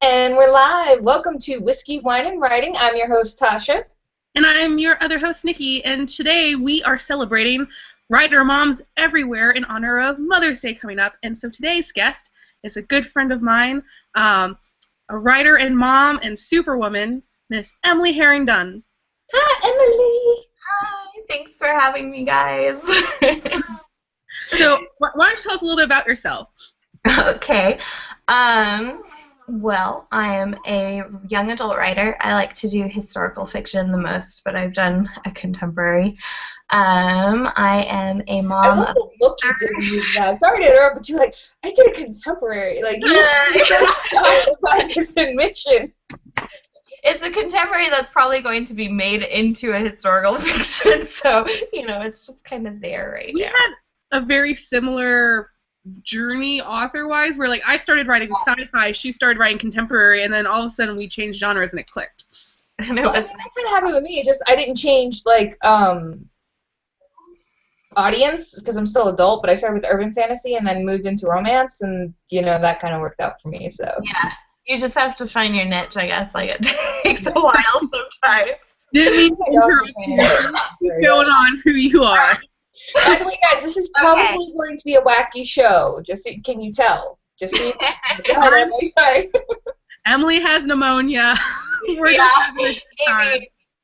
And we're live. Welcome to Whiskey, Wine, and Writing. I'm your host, Tasha. And I'm your other host, Nikki, and today we are celebrating writer moms everywhere in honor of Mother's Day coming up. And so today's guest is a good friend of mine, a writer and mom and superwoman, Miss Emily Herring Dunn. Hi, Emily. Hi, thanks for having me, guys. So why don't you tell us a little bit about yourself? Okay. Well, I am a young adult writer. I like to do historical fiction the most, but I've done a contemporary. I am a I mom. love the look you did when you sorry to interrupt, but you're like, I did a contemporary. Like, you shocked by this admission. It's a contemporary that's probably going to be made into a historical fiction, so, it's just kind of there right now. We had a very similar journey author-wise, where I started writing sci-fi, she started writing contemporary, and then all of a sudden we changed genres and it clicked. I know. Well, that kind of happened with me. I didn't change audience because I'm still adult, but I started with urban fantasy and then moved into romance, and that kind of worked out for me. So yeah, you just have to find your niche, I guess. It takes a while sometimes. Didn't mean to interrupt you. Keep going on who you are. By the way, guys, this is probably going to be a wacky show. Can you tell? Just so you know. Sorry. Emily has pneumonia. We're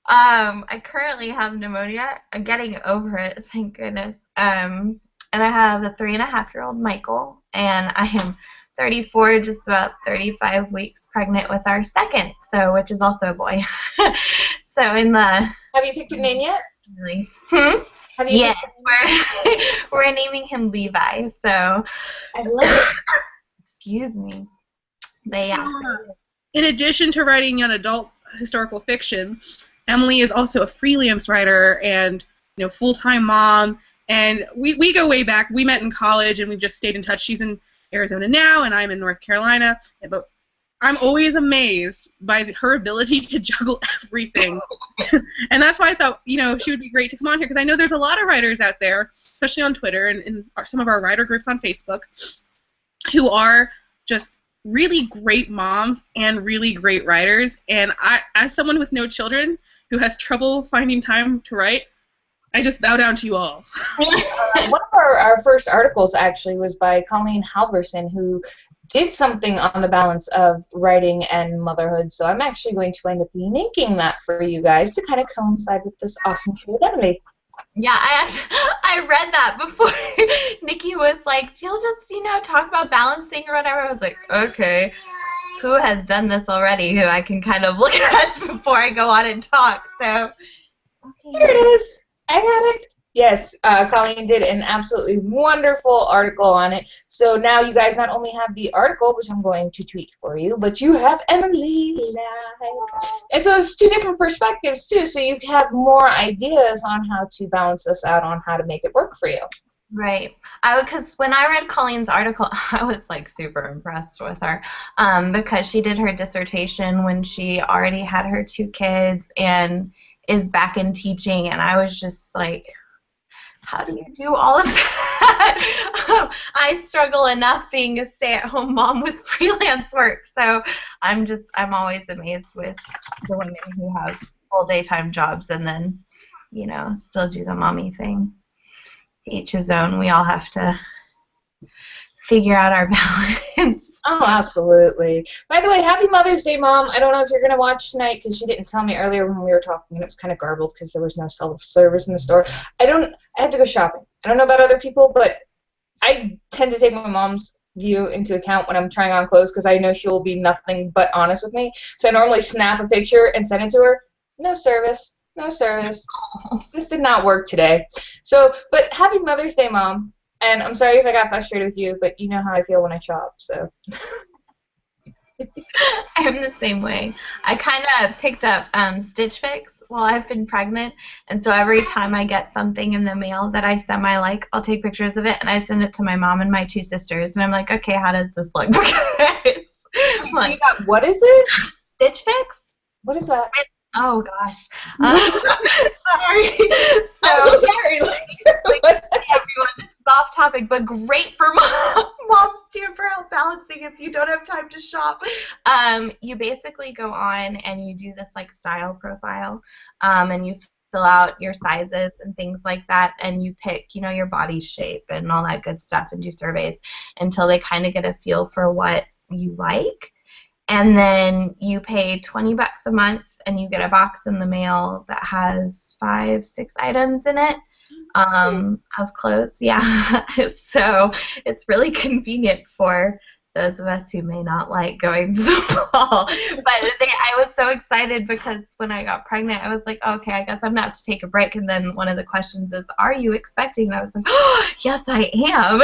I currently have pneumonia. I'm getting over it, thank goodness. And I have a 3.5-year-old Michael, and I am 34, just about 35 weeks pregnant with our second, which is also a boy. So Have you picked a name yet? Really? Have you? Yes, we're naming him Levi. So I love it. Excuse me. But yeah. In addition to writing young adult historical fiction, Emily is also a freelance writer and full-time mom. And we go way back. We met in college and we've just stayed in touch. She's in Arizona now, and I'm in North Carolina. But I'm always amazed by her ability to juggle everything. And that's why I thought, she would be great to come on here, because I know there's a lot of writers out there, especially on Twitter and in some of our writer groups on Facebook, who are just really great moms and really great writers. And I, as someone with no children who has trouble finding time to write, I just bow down to you all. One of our first articles actually was by Colleen Halverson, who did something on the balance of writing and motherhood. So I'm actually going to end up linking that for you guys to kind of coincide with this awesome show with Emily. Yeah, I read that before. Nikki was like, "You'll just talk about balancing or whatever." I was like, okay, who has done this already? Who I can kind of look at before I go on and talk. So okay. Here it is. I got it. Yes, Colleen did an absolutely wonderful article on it. So now you guys not only have the article, which I'm going to tweet for you, but you have Emily live. And so it's two different perspectives, too, so you have more ideas on how to balance this out, on how to make it work for you. Right. Because when I read Colleen's article, I was super impressed with her, because she did her dissertation when she already had her 2 kids and is back in teaching, and I was just like, how do you do all of that? I struggle enough being a stay-at-home mom with freelance work, so I'm always amazed with the women who have full daytime jobs and then, still do the mommy thing. To each his own. We all have to figure out our balance. Oh, absolutely. By the way, happy Mother's Day, Mom. I don't know if you're going to watch tonight because she didn't tell me earlier when we were talking, and it was kind of garbled because there was no self-service in the store. I had to go shopping. I don't know about other people, but I tend to take my mom's view into account when I'm trying on clothes because I know she'll be nothing but honest with me. So I normally snap a picture and send it to her. No service. No service. This did not work today. So, but happy Mother's Day, Mom. And I'm sorry if I got frustrated with you, but you know how I feel when I shop, so. I'm the same way. I kind of picked up Stitch Fix while I've been pregnant, and so every time I get something in the mail that I semi-like, I'll take pictures of it, and I send it to my mom and my 2 sisters, and I'm like, okay, how does this look? Wait, so you got, what is it? Stitch Fix? What is that? Oh gosh. Sorry. I'm so sorry. Everyone, this is off topic, but great for moms too for help balancing if you don't have time to shop. You basically go on and you do this like style profile, and you fill out your sizes and things like that, and you pick, you know, your body shape and all that good stuff, and do surveys until they kind of get a feel for what you like. And then you pay $20 a month, and you get a box in the mail that has 5-6 items in it of clothes. Yeah, so it's really convenient for those of us who may not like going to the mall. But I was so excited because when I got pregnant, I was like, okay, I guess I'm going to have to take a break. And then one of the questions is, are you expecting? And I was like, oh, yes, I am.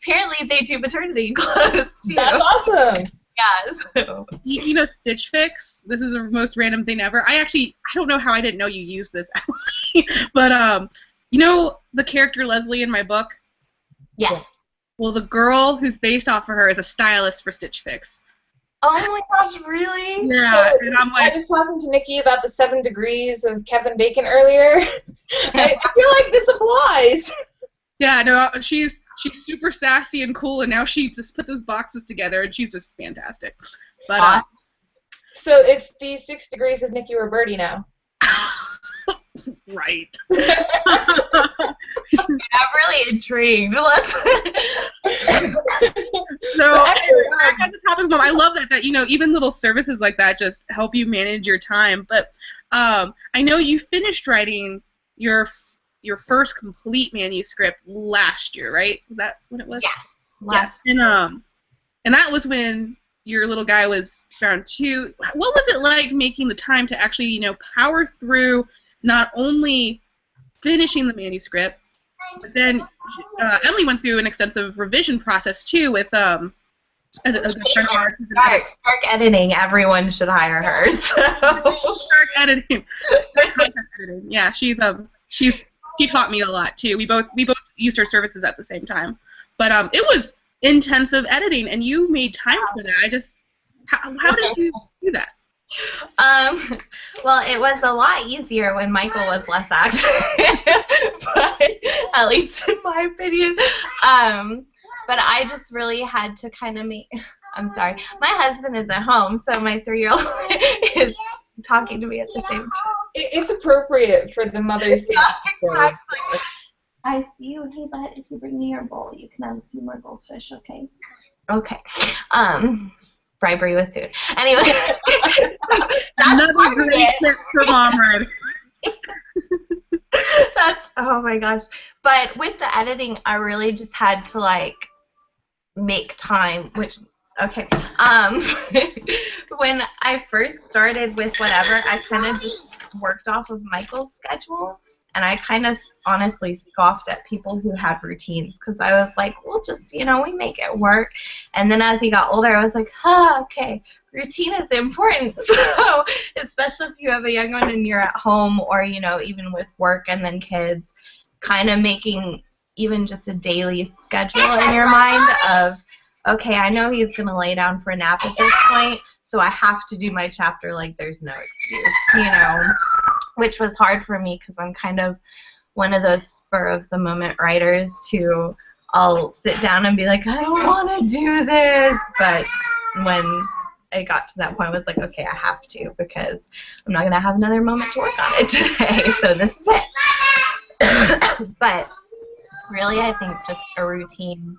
Apparently they do maternity clothes too. That's awesome. Yeah, so. You know, Stitch Fix. This is the most random thing ever. I don't know how I didn't know you used this, but you know the character Leslie in my book? Yes. Well, the girl who's based off of her is a stylist for Stitch Fix. Oh my gosh, really? Yeah, and I'm like, I was talking to Nikki about the 7 degrees of Kevin Bacon earlier. I feel like this applies. Yeah, no, she's super sassy and cool, and now she just put those boxes together, and she's just fantastic. But so it's the 6 degrees of Nikki Roberti now. right. I'm really intrigued. So actually, back at the topic, Mom, I love that you know, even little services like that just help you manage your time. But I know you finished writing your first complete manuscript last year, right? Was that when it was? Yes. Yes. And that was when your little guy was around 2. What was it like making the time to actually, you know, power through not only finishing the manuscript, but then Emily went through an extensive revision process too with a good friend of ours. Stark editing. Everyone should hire her. So. Stark editing. Content editing. Yeah, she taught me a lot too. We both used her services at the same time, but it was intensive editing, and you made time for that. How did you do that? Well, it was a lot easier when Michael was less active, but at least in my opinion. But I just really had to kind of make. I'm sorry, my husband is at home, so my 3-year-old is talking to me at the same time. It's appropriate for the Mother's Day. Exactly. I see you. Hey, bud, if you bring me your bowl, you can have a few more goldfish, okay? Okay. Bribery with food. Anyway. Another great tip for mom writing. Oh my gosh. But with the editing, I really just had to, like, make time, which, okay. When I first started with whatever, I kind of just worked off of Michael's schedule, and I kind of honestly scoffed at people who had routines, because I was like, well, just, you know, we make it work. And then as he got older, I was like, okay, routine is important. So especially if you have a young one and you're at home, or, you know, even with work and then kids, kind of making even just a daily schedule in your mind of, okay, I know he's going to lay down for a nap at this point, so I have to do my chapter like there's no excuse, you know, which was hard for me because I'm kind of one of those spur-of-the-moment writers who I'll sit down and be like, I don't want to do this, but when I got to that point, I was like, okay, I have to, because I'm not going to have another moment to work on it today, so this is it. But really, I think just a routine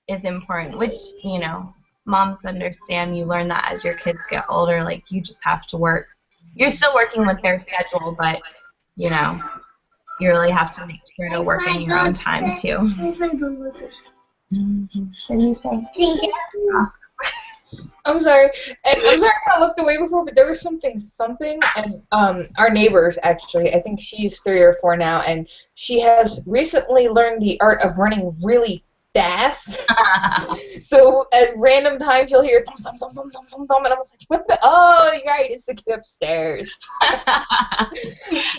is important, which, you know, moms understand. You learn that as your kids get older, like, you just have to work. You're still working with their schedule, but, you know, you really have to make sure to work in your own time, too. What did you say? I'm sorry. And I'm sorry I looked away before, but there was something thumping, and our neighbors, actually, I think she's 3 or 4 now, and she has recently learned the art of running really fast. So at random times you'll hear thump, thump, thump, thump, thump, thump, thump, and I was like, what the? Oh, you're right, it's the kid upstairs.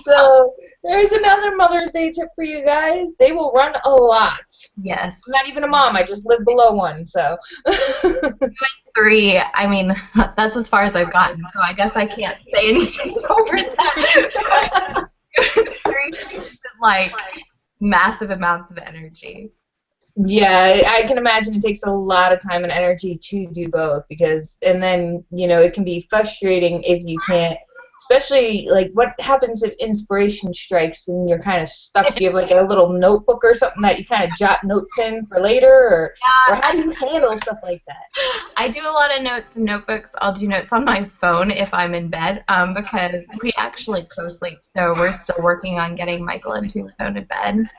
So there's another Mother's Day tip for you guys. They will run a lot. Yes. I'm not even a mom. I just live below one, so. You went to 3, I mean, that's as far as I've gotten, so I guess I can't say anything over that. 3 is like massive amounts of energy. Yeah, I can imagine it takes a lot of time and energy to do both and then, it can be frustrating if you can't, especially like what happens if inspiration strikes and you're kind of stuck. Do you have like a little notebook or something that you kind of jot notes in for later, or how do you handle stuff like that? I do a lot of notes in notebooks. I'll do notes on my phone if I'm in bed, because we actually co-sleep, so we're still working on getting Michael into his own bed.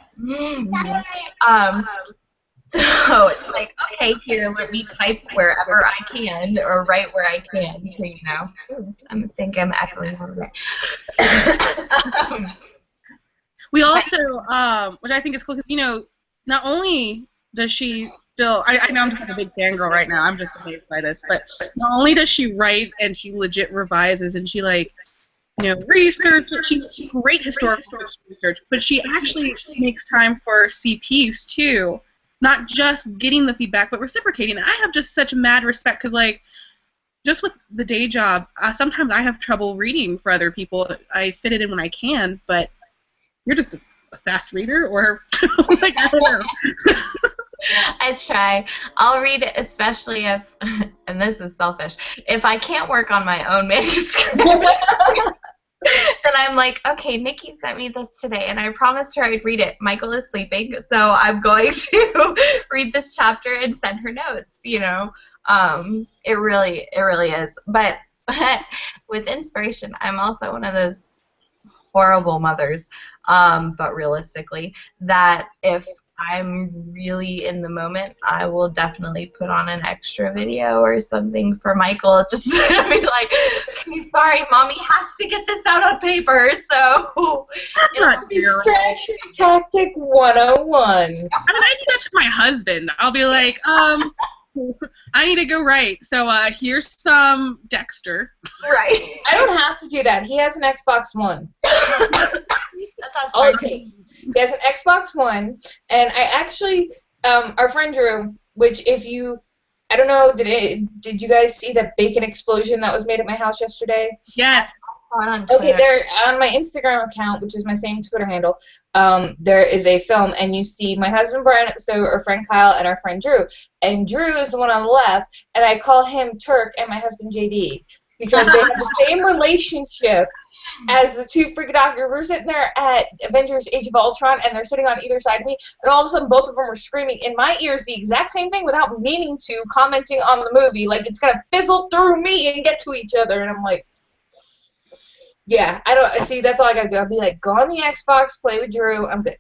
So it's like, okay, here, let me type wherever I can or write where I can. I think I'm echoing a little bit. We also, which I think is cool, because, not only does she still, I know I'm just like a big fangirl right now, I'm just amazed by this, but not only does she write and she legit revises and she, like, research, she great historical research, but she actually makes time for CPs, too. Not just getting the feedback, but reciprocating. I have just such mad respect because, like, just with the day job, sometimes I have trouble reading for other people. I fit it in when I can, but you're just a fast reader, or like, I don't know. I try. I'll read it, especially if, and this is selfish, if I can't work on my own manuscript. Then I'm like, okay, Nikki sent me this today, and I promised her I'd read it. Michael is sleeping, so I'm going to read this chapter and send her notes. It really is. But with inspiration, I'm also one of those horrible mothers, but realistically, that if I'm really in the moment, I will definitely put on an extra video or something for Michael just to be like, okay, sorry, Mommy has to get this out on paper, so... That's not terrible. Distraction tactic 101. I mean, I do that to my husband. I'll be like, I need to go write, so here's some Dexter. Right. I don't have to do that. He has an Xbox One. That's all it takes. He has an Xbox One, and I actually, our friend Drew, which I don't know, did you guys see that bacon explosion that was made at my house yesterday? Yes. Okay, there on my Instagram account, which is my same Twitter handle, there is a film, and you see my husband Brian at the stove, our friend Kyle, and our friend Drew. And Drew is the one on the left, and I call him Turk and my husband JD because they have the same relationship as the two freaking doctors. We're sitting there at Avengers Age of Ultron, and they're sitting on either side of me, and all of a sudden both of them are screaming in my ears the exact same thing without meaning to, commenting on the movie. Like, it's going to fizzle through me and get to each other, and I'm like, yeah, I don't see. That's all I gotta do. I'll be like, go on the Xbox, play with Drew. I'm good.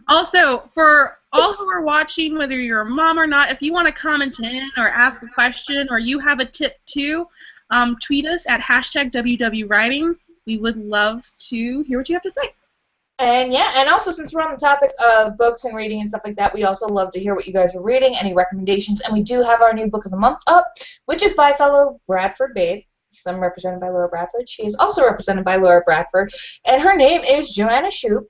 Also, for all who are watching, whether you're a mom or not, if you want to comment in or ask a question, or you have a tip too, tweet us at #WWWriting. We would love to hear what you have to say. And yeah, and also since we're on the topic of books and reading and stuff like that, we also love to hear what you guys are reading, any recommendations, and we do have our new book of the month up, which is by fellow Bradford Babe. I'm represented by Laura Bradford. She is also represented by Laura Bradford, and her name is Joanna Shoup,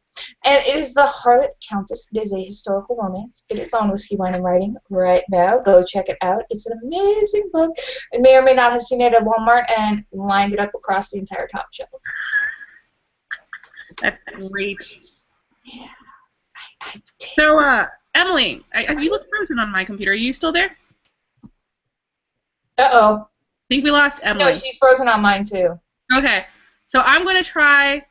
and it is The Harlot Countess. It is a historical romance. It is on Whiskey, Wine, and Writing right now. Go check it out. It's an amazing book. I may or may not have seen it at Walmart and lined it up across the entire top shelf. That's great. Yeah. So, Emily, you look frozen on my computer. Are you still there? Uh-oh. I think we lost Emily. No, she's frozen on mine too. Okay, so I'm going to try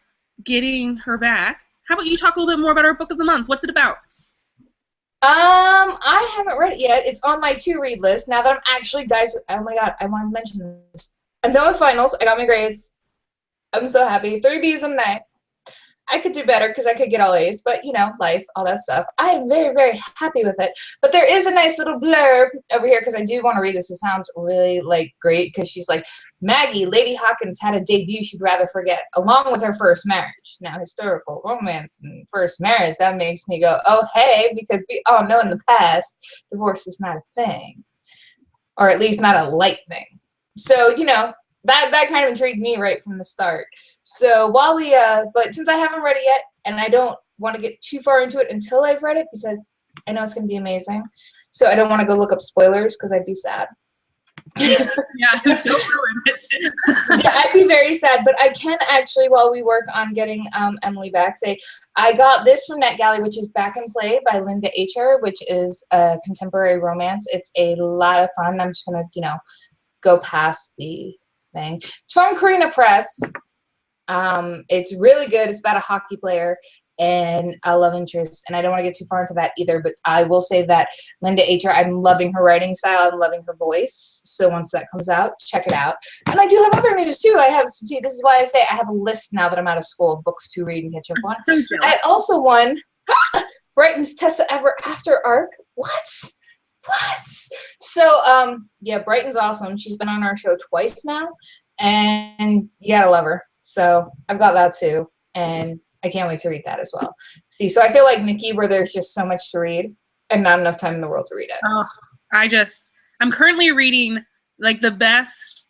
getting her back. How about you talk a little bit more about our book of the month? What's it about? I haven't read it yet. It's on my to-read list. Now that I'm actually, guys, oh my god, I want to mention this. I'm done with finals. I got my grades. I'm so happy. 3 B's a night. I could do better because I could get all A's, but, life, all that stuff. I am very, very happy with it. But there is a nice little blurb over here because I do want to read this. It sounds really, great because she's like, Maggie, Lady Hawkins had a debut she'd rather forget, along with her first marriage. Now, historical romance and first marriage, that makes me go, oh, hey, because we all know in the past divorce was not a thing, or at least not a light thing. So, that kind of intrigued me right from the start. So while we, but since I haven't read it yet, and I don't want to get too far into it until I've read it, because I know it's going to be amazing, so I don't want to go look up spoilers because I'd be sad. Yeah, don't ruin it. Yeah, I'd be very sad, but I can actually, while we work on getting Emily back, say I got this from NetGalley, which is Back in Play by Linda Acher, which is a contemporary romance. It's a lot of fun. I'm just gonna, go past the thing. It's from Karina Press. It's really good. It's about a hockey player and a love interest, and I don't want to get too far into that either, but I will say that Linda Acher, I'm loving her writing style. I'm loving her voice. So once that comes out, check it out. And I do have other news too. This is why I say I have a list now that I'm out of school of books to read and catch up on. So I also won Brighton's Tessa Ever After arc. What? So, yeah, Brighton's awesome. She's been on our show twice now, and you gotta love her. So I've got that too, and I can't wait to read that as well. See, so I feel like Nikki, where there's just so much to read and not enough time in the world to read it. Oh, I'm currently reading like the best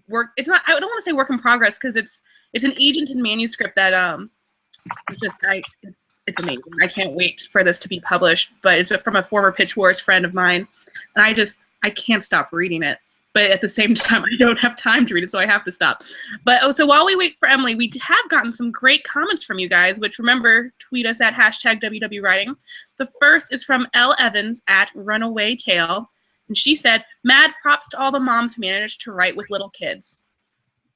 work. It's not. I don't want to say work in progress because it's an Agenton manuscript that it's amazing. I can't wait for this to be published. But it's from a former Pitch Wars friend of mine, and I can't stop reading it. But at the same time, I don't have time to read it, so I have to stop. But so while we wait for Emily, we have gotten some great comments from you guys, which remember, tweet us at #WWWriting. The first is from Elle Evans at Runaway Tale, and she said, "Mad props to all the moms who managed to write with little kids."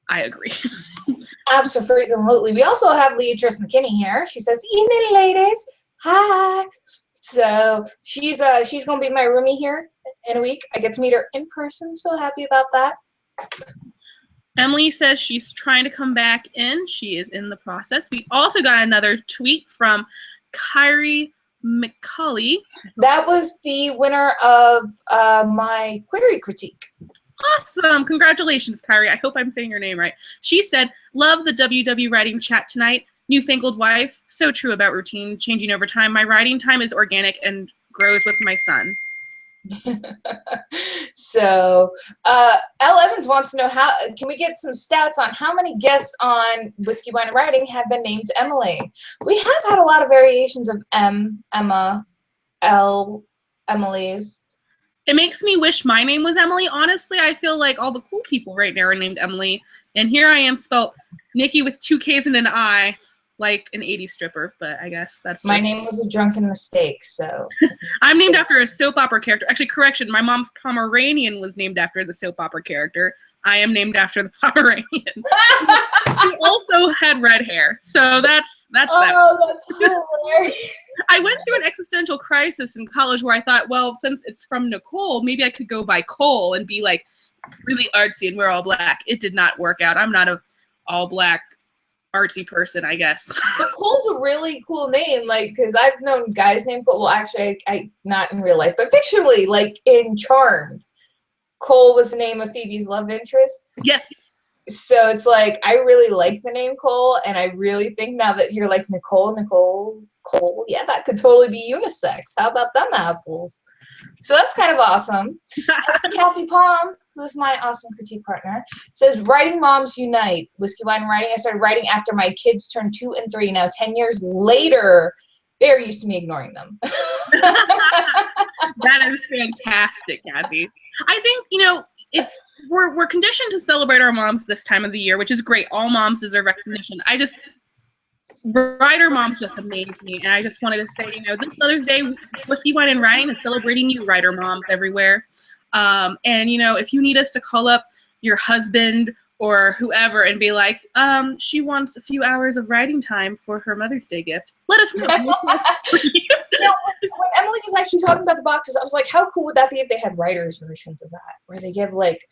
I agree. Absolutely. We also have Leatrice McKinney here. She says, "Evening, ladies. Hi." So she's gonna be my roomie here in a week. I get to meet her in person. So happy about that. Emily says she's trying to come back in. She is in the process. We also got another tweet from Kyrie McCauley. That was the winner of my query critique. Awesome. Congratulations, Kyrie. I hope I'm saying your name right. She said, "Love the WW writing chat tonight. Newfangled wife. So true about routine changing over time. My writing time is organic and grows with my son." So, Elle Evans wants to know can we get some stats on how many guests on Whiskey, Wine, and Writing have been named Emily? We have had a lot of variations of Emma, Elle, Emily's. It makes me wish my name was Emily. Honestly, I feel like all the cool people right now are named Emily. And here I am spelt Nikki with 2 Ks and an I, like an 80s stripper. But I guess that's my name was a drunken mistake, so. I'm named after a soap opera character. Actually, correction, my mom's Pomeranian was named after the soap opera character. I am named after the Pomeranian. He also had red hair. So that's that. Oh, that's hilarious. I went through an existential crisis in college where I thought, well, since it's from Nicole, maybe I could go by Cole and be like really artsy and wear all black. It did not work out. I'm not a all black artsy person, I guess. But Cole's a really cool name, like, because I've known guys named Cole. Well, actually, I not in real life, but fictionally, like in Charmed, Cole was the name of Phoebe's love interest. Yes. So it's like, I really like the name Cole, and I really think now that you're like Nicole, Cole, yeah, that could totally be unisex. How about them apples? So that's kind of awesome. And Kathy Palm, who's my awesome critique partner, says, "Writing moms unite. Whiskey, Wine, and Writing. I started writing after my kids turned 2 and 3. Now 10 years later, they're used to me ignoring them." That is fantastic, Kathy. I think, we're conditioned to celebrate our moms this time of the year, which is great. All moms deserve recognition. Writer moms just amaze me, and I just wanted to say, this Mother's Day, Whiskey, Wine, and Writing is celebrating you, writer moms everywhere. And if you need us to call up your husband or whoever and be like, she wants a few hours of writing time for her Mother's Day gift, let us know. When Emily was actually talking about the boxes, I was like, how cool would that be if they had writers' versions of that, where they give like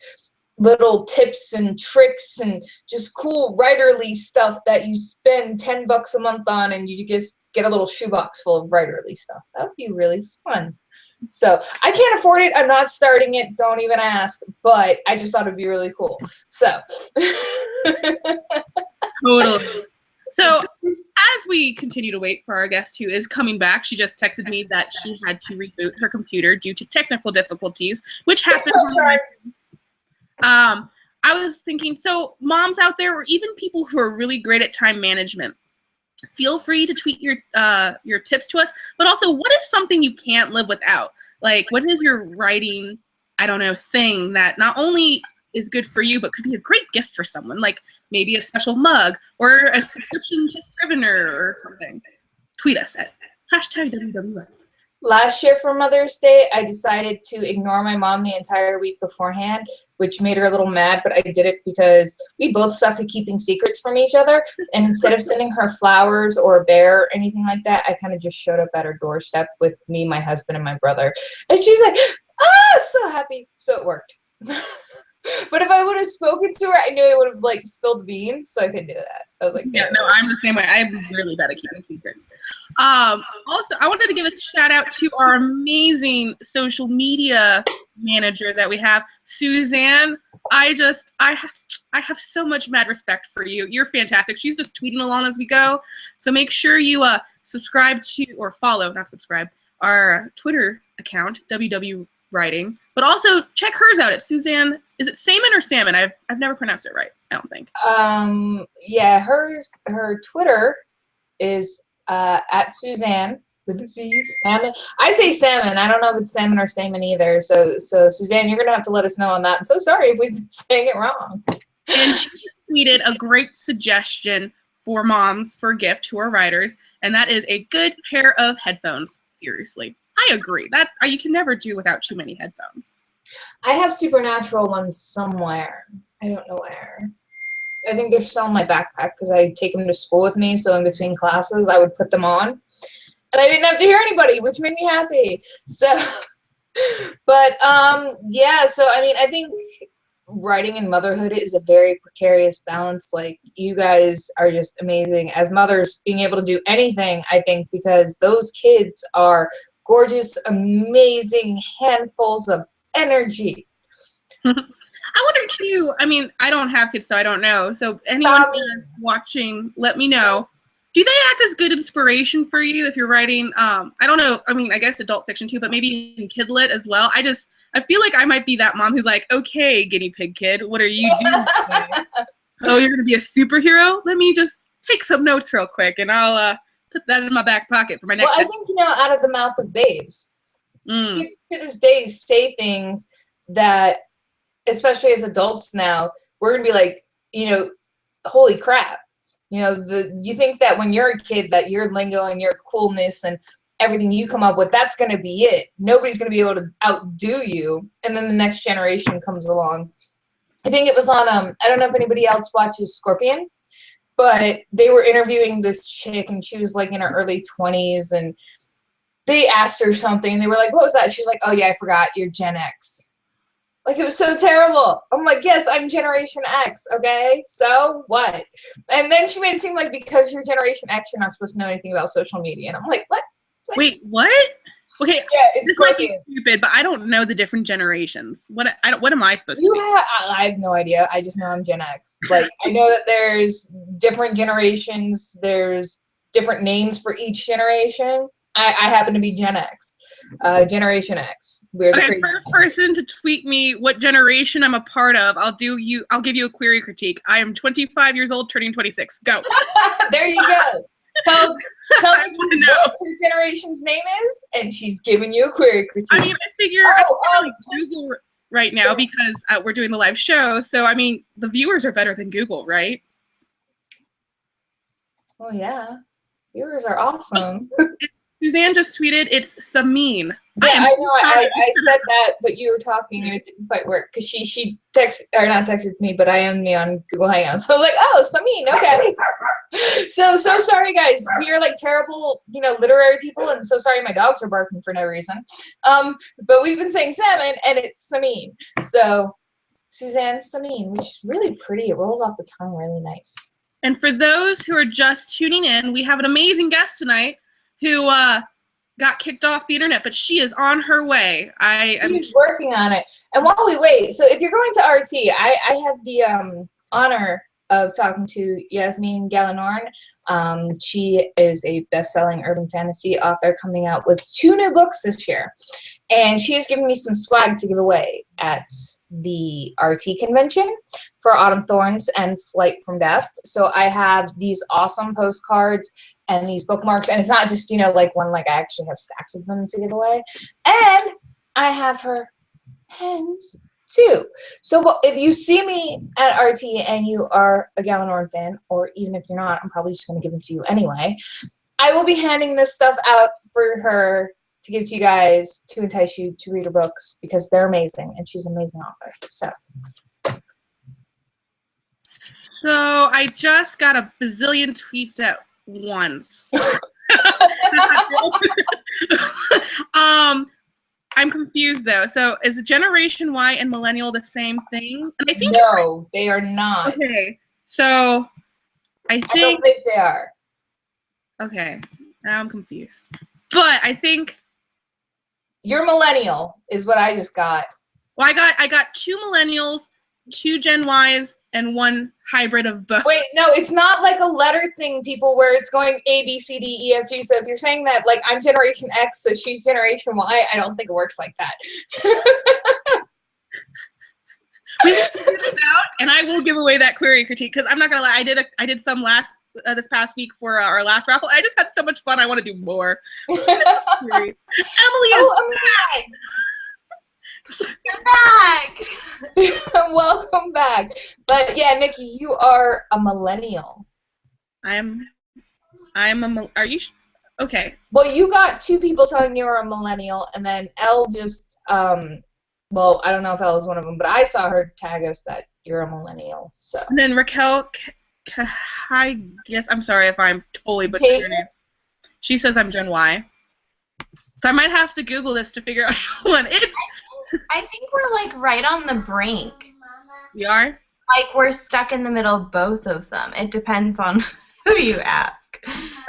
little tips and tricks and just cool writerly stuff that you spend $10 a month on, and you just get a little shoebox full of writerly stuff. That would be really fun. So I can't afford it. I'm not starting it. Don't even ask. But I just thought it'd be really cool. So. Totally. So as we continue to wait for our guest who is coming back, she just texted me that she had to reboot her computer due to technical difficulties, which happens. I was thinking, so moms out there, or even people who are really great at time management, feel free to tweet your tips to us. But also, what is something you can't live without? Like, what is your writing, I don't know, thing that not only is good for you, but could be a great gift for someone, like maybe a special mug or a subscription to Scrivener or something. Tweet us at #WWF. Last year for Mother's Day, I decided to ignore my mom the entire week beforehand, which made her a little mad, but I did it because we both suck at keeping secrets from each other. And instead of sending her flowers or a bear or anything like that, I kind of just showed up at her doorstep with me, my husband, and my brother. And she's like, ah, so happy. So it worked. But if I would have spoken to her, I knew I would have like spilled beans, so I couldn't do that. I was like, yeah, no, I'm the same way. I'm really bad at keeping secrets. Also, I wanted to give a shout out to our amazing social media manager that we have, Suzanne. I have so much mad respect for you. You're fantastic. She's just tweeting along as we go. So make sure you subscribe to or follow, not subscribe, our Twitter account, WW Writing, but also check hers out at Suzanne. Is it Salmon or Salmon? I've never pronounced it right. I don't think. Yeah, her Twitter is at Suzanne with the C's. Salmon. I say salmon. I don't know if it's salmon or salmon either. So Suzanne, you're gonna have to let us know on that. I'm so sorry if we've been saying it wrong. And she tweeted a great suggestion for moms for a gift who are writers, and that is a good pair of headphones. Seriously. I agree. That you can never do without too many headphones. I have Supernatural ones somewhere. I don't know where. I think they're still in my backpack because I take them to school with me. So in between classes, I would put them on, and I didn't have to hear anybody, which made me happy. So, but yeah. So I mean, I think writing and motherhood is a very precarious balance. Like, you guys are just amazing as mothers, being able to do anything. I think because those kids are gorgeous, amazing handfuls of energy. I wonder too, I mean, I don't have kids, so I don't know. So anyone who is watching, let me know. Do they act as good inspiration for you if you're writing, I don't know, I mean, I guess adult fiction too, but maybe in kidlit as well? I feel like I might be that mom who's like, okay, guinea pig kid, what are you doing today? Oh, you're going to be a superhero? Let me just take some notes real quick, and I'll put that in my back pocket for my next. Well, I think, out of the mouth of babes, kids to this day say things that, especially as adults now, we're gonna be like, holy crap. You think that when you're a kid, that your lingo and your coolness and everything you come up with, that's gonna be it. Nobody's gonna be able to outdo you. And then the next generation comes along. I think it was on I don't know if anybody else watches Scorpion, but they were interviewing this chick, and she was like in her early 20s, and they asked her something, and they were like, what was that? She was like, oh yeah, I forgot, you're Gen X. Like, it was so terrible. I'm like, yes, I'm Generation X, okay? So what? And then she made it seem like because you're Generation X, you're not supposed to know anything about social media. And I'm like, what? Wait, what? Okay, yeah, it's Scorpion. Stupid, but I don't know the different generations. What am I supposed to be? I have no idea. I just know I'm Gen X. Like, I know that there's different generations. There's different names for each generation. I happen to be Gen X. Generation X. We're the crazy. First person to tweet me what generation I'm a part of, I'll give you a query critique. I am 25 years old, turning 26. Go. There you go. Tell me what your generation's name is, and she's giving you a query critique. I mean, I figure Google right now because we're doing the live show. So I mean, the viewers are better than Google, right? Oh yeah, viewers are awesome. Suzanne just tweeted, it's Samin. Yeah, I know. I said that, but you were talking and it didn't quite work because she not texted me, but I am me on Google Hangouts. So I was like, oh, Samin, okay. So sorry, guys. We are like terrible, literary people, and so sorry my dogs are barking for no reason. But we've been saying salmon, and it's Samin. So Suzanne Samin, which is really pretty. It rolls off the tongue really nice. And for those who are just tuning in, we have an amazing guest tonight who got kicked off the internet, but she is on her way. She's working on it. And while we wait, so if you're going to RT, I have the honor of talking to Yasmin Galanorn. She is a best-selling urban fantasy author coming out with 2 new books this year. And she has given me some swag to give away at the RT convention for Autumn Thorns and Flight from Death. So I have these awesome postcards and these bookmarks, and it's not just, like one, like I actually have stacks of them to give away. And I have her hens too. So if you see me at RT and you are a Gallinoran fan, or even if you're not, I'm probably just going to give them to you anyway. I will be handing this stuff out for her to give to you guys to entice you to read her books because they're amazing and she's an amazing author. So I just got a bazillion tweets at once. I'm confused though. So is Generation Y and Millennial the same thing? And I think no, they are not. Okay, so I don't think they are. Okay, now I'm confused. But I think you're Millennial is what I just got. Well, I got 2 Millennials, 2 Gen Ys, and 1 hybrid of both. Wait, no, it's not like a letter thing, people, where it's going A, B, C, D, E, F, G. So if you're saying that, like, I'm Generation X, so she's Generation Y, I don't think it works like that. We will figure this out, and I will give away that query critique because I'm not gonna lie. I did some this past week for our last raffle. I just had so much fun. I want to do more. Emily is back. You're back. Welcome back. But yeah, Nikki, you are a millennial. I'm are you okay? Well, you got 2 people telling you are a millennial, and then Elle just well, I don't know if Elle is one of them, but I saw her tag us that you're a millennial. So. And then Raquel, I guess I'm sorry if I'm totally butchering your name. She says I'm Gen Y. So I might have to Google this to figure out one. I think we're like right on the brink. We are? Like we're stuck in the middle of both of them. It depends on who you ask.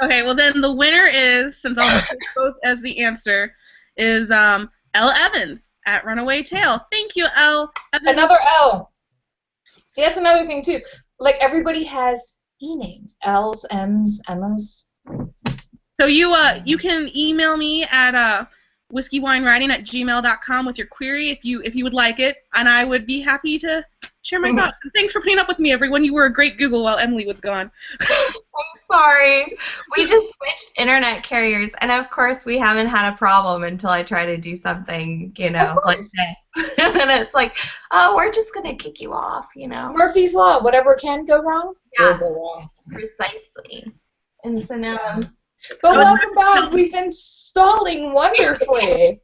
Okay, well then the winner is, since I'll take both as the answer, is Elle Evans at Runaway Tale. Thank you, Elle Evans. Another Elle. See, that's another thing too. Like everybody has e-names. L's, M's, Emma's. So you can email me at whiskeyWineWriting@gmail.com with your query if you would like it, and I would be happy to share my thoughts. And thanks for putting up with me, everyone. You were a great Google while Emily was gone. I'm sorry. We just switched internet carriers, and of course we haven't had a problem until I try to do something, like this. And it's like, oh, we're just going to kick you off, Murphy's Law. Whatever can go wrong, will go wrong. Precisely. And so now... But welcome back. We've been stalling wonderfully.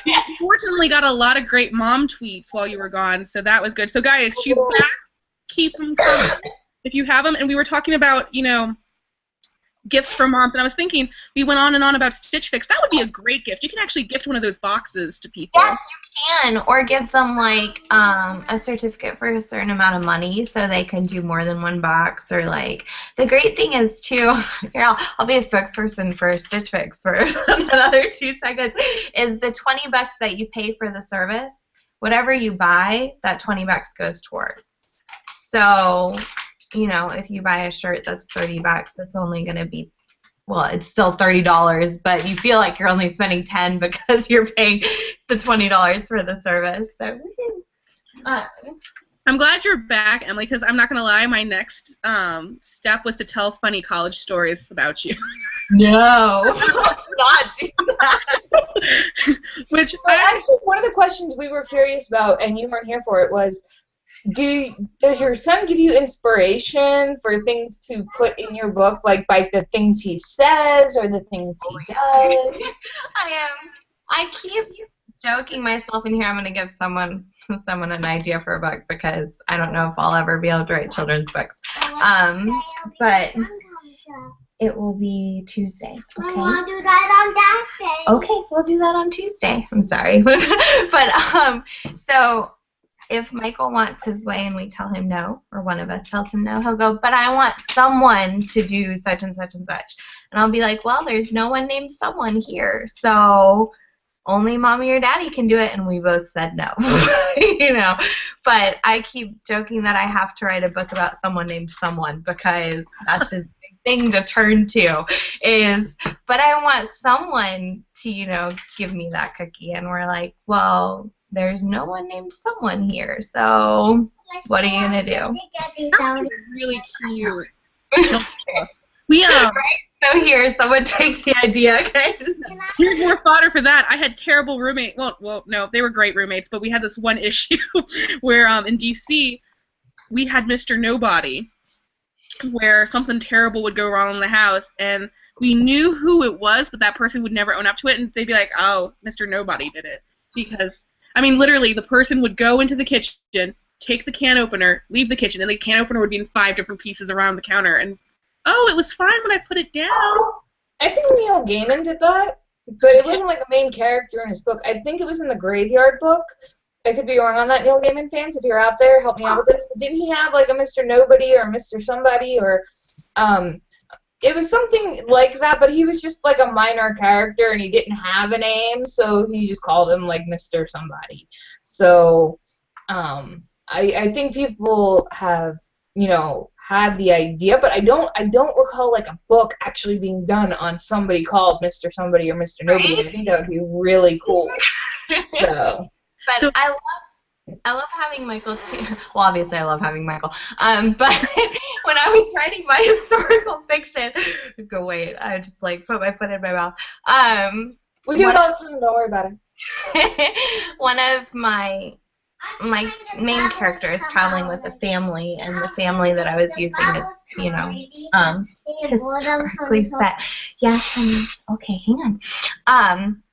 Unfortunately, got a lot of great mom tweets while you were gone, so that was good. So, guys, she's back. Keep them coming if you have them. And we were talking about, gifts for moms, and I was thinking, we went on and on about Stitch Fix. That would be a great gift. You can actually gift one of those boxes to people. Yes, you can, or give them like a certificate for a certain amount of money so they can do more than one box. Or like the great thing is too, here I'll be a spokesperson for Stitch Fix for another 2 seconds. Is the $20 that you pay for the service, whatever you buy, that $20 goes towards. So. If you buy a shirt that's $30, that's only going to be, well, it's still $30, but you feel like you're only spending $10 because you're paying the $20 for the service. So, I'm glad you're back, Emily, because I'm not going to lie, my next step was to tell funny college stories about you. No, not do that. Which actually, one of the questions we were curious about, and you weren't here for it, was, does your son give you inspiration for things to put in your book, like by the things he says or the things he does? I keep joking myself in here. I'm going to give someone an idea for a book because I don't know if I'll ever be able to write children's books. But it will be Tuesday. Okay. We'll do that on that day. Okay, we'll do that on Tuesday. I'm sorry, but so. If Michael wants his way and we tell him no, or one of us tells him no, he'll go, but I want someone to do such and such and such. And I'll be like, well, there's no one named someone here, so only mommy or daddy can do it, and we both said no. But I keep joking that I have to write a book about someone named someone because that's his big thing to turn to but I want someone to, give me that cookie. And we're like, well, there's no one named someone here, so what are you going to do? That would be really cute. We So here, someone take the idea, okay? Here's more fodder for that. I had terrible roommates. Well, no, they were great roommates, but we had this one issue where in D.C. we had Mr. Nobody, where something terrible would go wrong in the house, and we knew who it was, but that person would never own up to it, and they'd be like, oh, Mr. Nobody did it. Because, I mean, literally, the person would go into the kitchen, take the can opener, leave the kitchen, and the can opener would be in 5 different pieces around the counter, and, oh, it was fine when I put it down. I think Neil Gaiman did that, but it wasn't like a main character in his book. I think it was in the Graveyard book. I could be wrong on that, Neil Gaiman fans. If you're out there, help me out with this. But didn't he have like a Mr. Nobody or Mr. Somebody or it was something like that, but he was just like a minor character and he didn't have a name, so he just called him like Mr. Somebody. So I think people have, had the idea, but I don't recall like a book actually being done on somebody called Mr. Somebody or Mr. Nobody. Right? I think that would be really cool. So I love having Michael too. Well, obviously I love having Michael. But when I was writing my historical fiction, go wait, I just like put my foot in my mouth. we do it all the time. Don't worry about it. One of my main character is traveling with a family, and the family that I was using is, historically set. Yes, honey. Okay, hang on.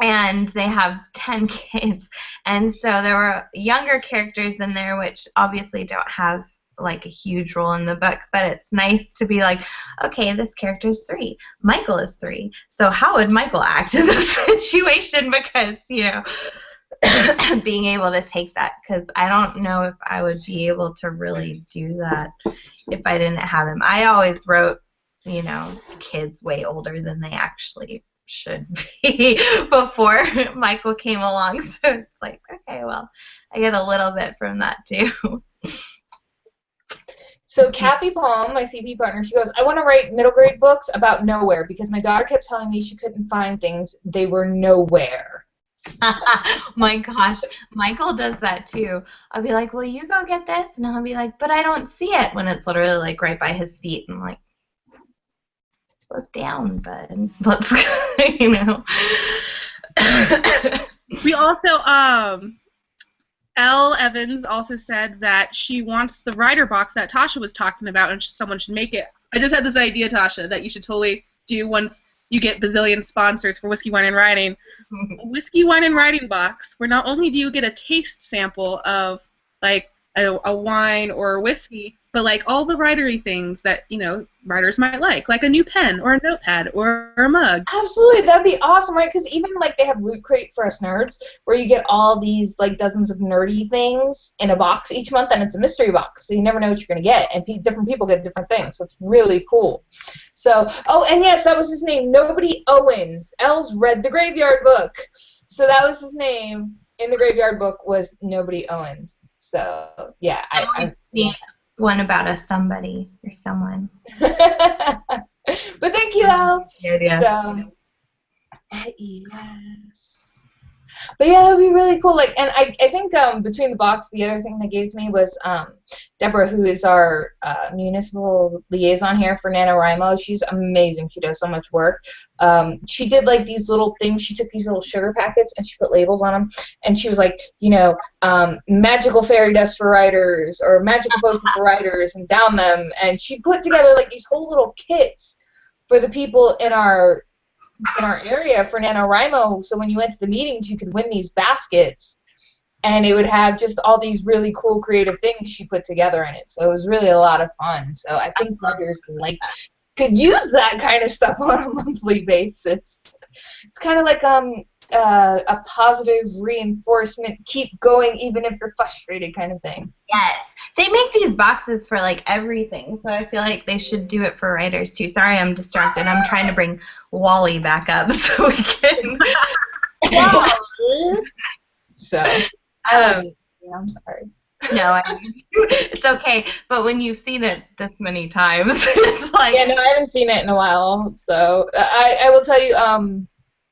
And they have 10 kids, and so there were younger characters in there, which obviously don't have like a huge role in the book, but it's nice to be like, okay, this character is 3. Michael is 3. So how would Michael act in this situation? Because, being able to take that, because I don't know if I would be able to really do that if I didn't have him. I always wrote, kids way older than they actually should be before Michael came along. So it's like, okay, well, I get a little bit from that too. So Kathy Palm, my CP partner, she goes, I want to write middle grade books about nowhere because my daughter kept telling me she couldn't find things. They were nowhere. My gosh, Michael does that too. I'll be like, will you go get this? And I'll be like, but I don't see it, when it's literally like right by his feet. And I'm like, look down, bud. Let's go, We also, Elle Evans also said that she wants the writer box that Tasha was talking about, and someone should make it. I just had this idea, Tasha, that you should totally do once you get bazillion sponsors for Whiskey, Wine, and Writing. A Whiskey, Wine, and Writing box, where not only do you get a taste sample of, like, a wine or a whiskey, but, like, all the writery things that, writers might like a new pen or a notepad or a mug. Absolutely, that'd be awesome, right? Because even, like, they have Loot Crate for us nerds, where you get all these, like, dozens of nerdy things in a box each month, and it's a mystery box, so you never know what you're going to get, and different people get different things, so it's really cool. So, oh, and yes, that was his name, Nobody Owens. Elle's read the Graveyard book, so that was his name in the Graveyard book, was Nobody Owens. So, yeah, I one about a somebody or someone. But thank you, Elle. Yeah. So, yes. But yeah, that would be really cool. Like, and I think between the box, the other thing they gave to me was Deborah, who is our municipal liaison here for NaNoWriMo. She's amazing. She does so much work. She did like these little things. She took these little sugar packets and she put labels on them. And she was like, magical fairy dust for writers or magical potion for writers, and down them. And she put together like these whole little kits for the people in our area for NaNoWriMo, so when you went to the meetings, you could win these baskets, and it would have just all these really cool creative things she put together in it. So it was really a lot of fun. So I think writers could use that kind of stuff on a monthly basis. It's kind of like a positive reinforcement, keep going even if you're frustrated kind of thing. Yes. They make these boxes for, like, everything, so I feel like they should do it for writers, too. Sorry, I'm distracted. I'm trying to bring Wally back up so we can... So, I'm sorry. No, it's okay, but when you've seen it this many times, it's like... Yeah, no, I haven't seen it in a while, so I will tell you,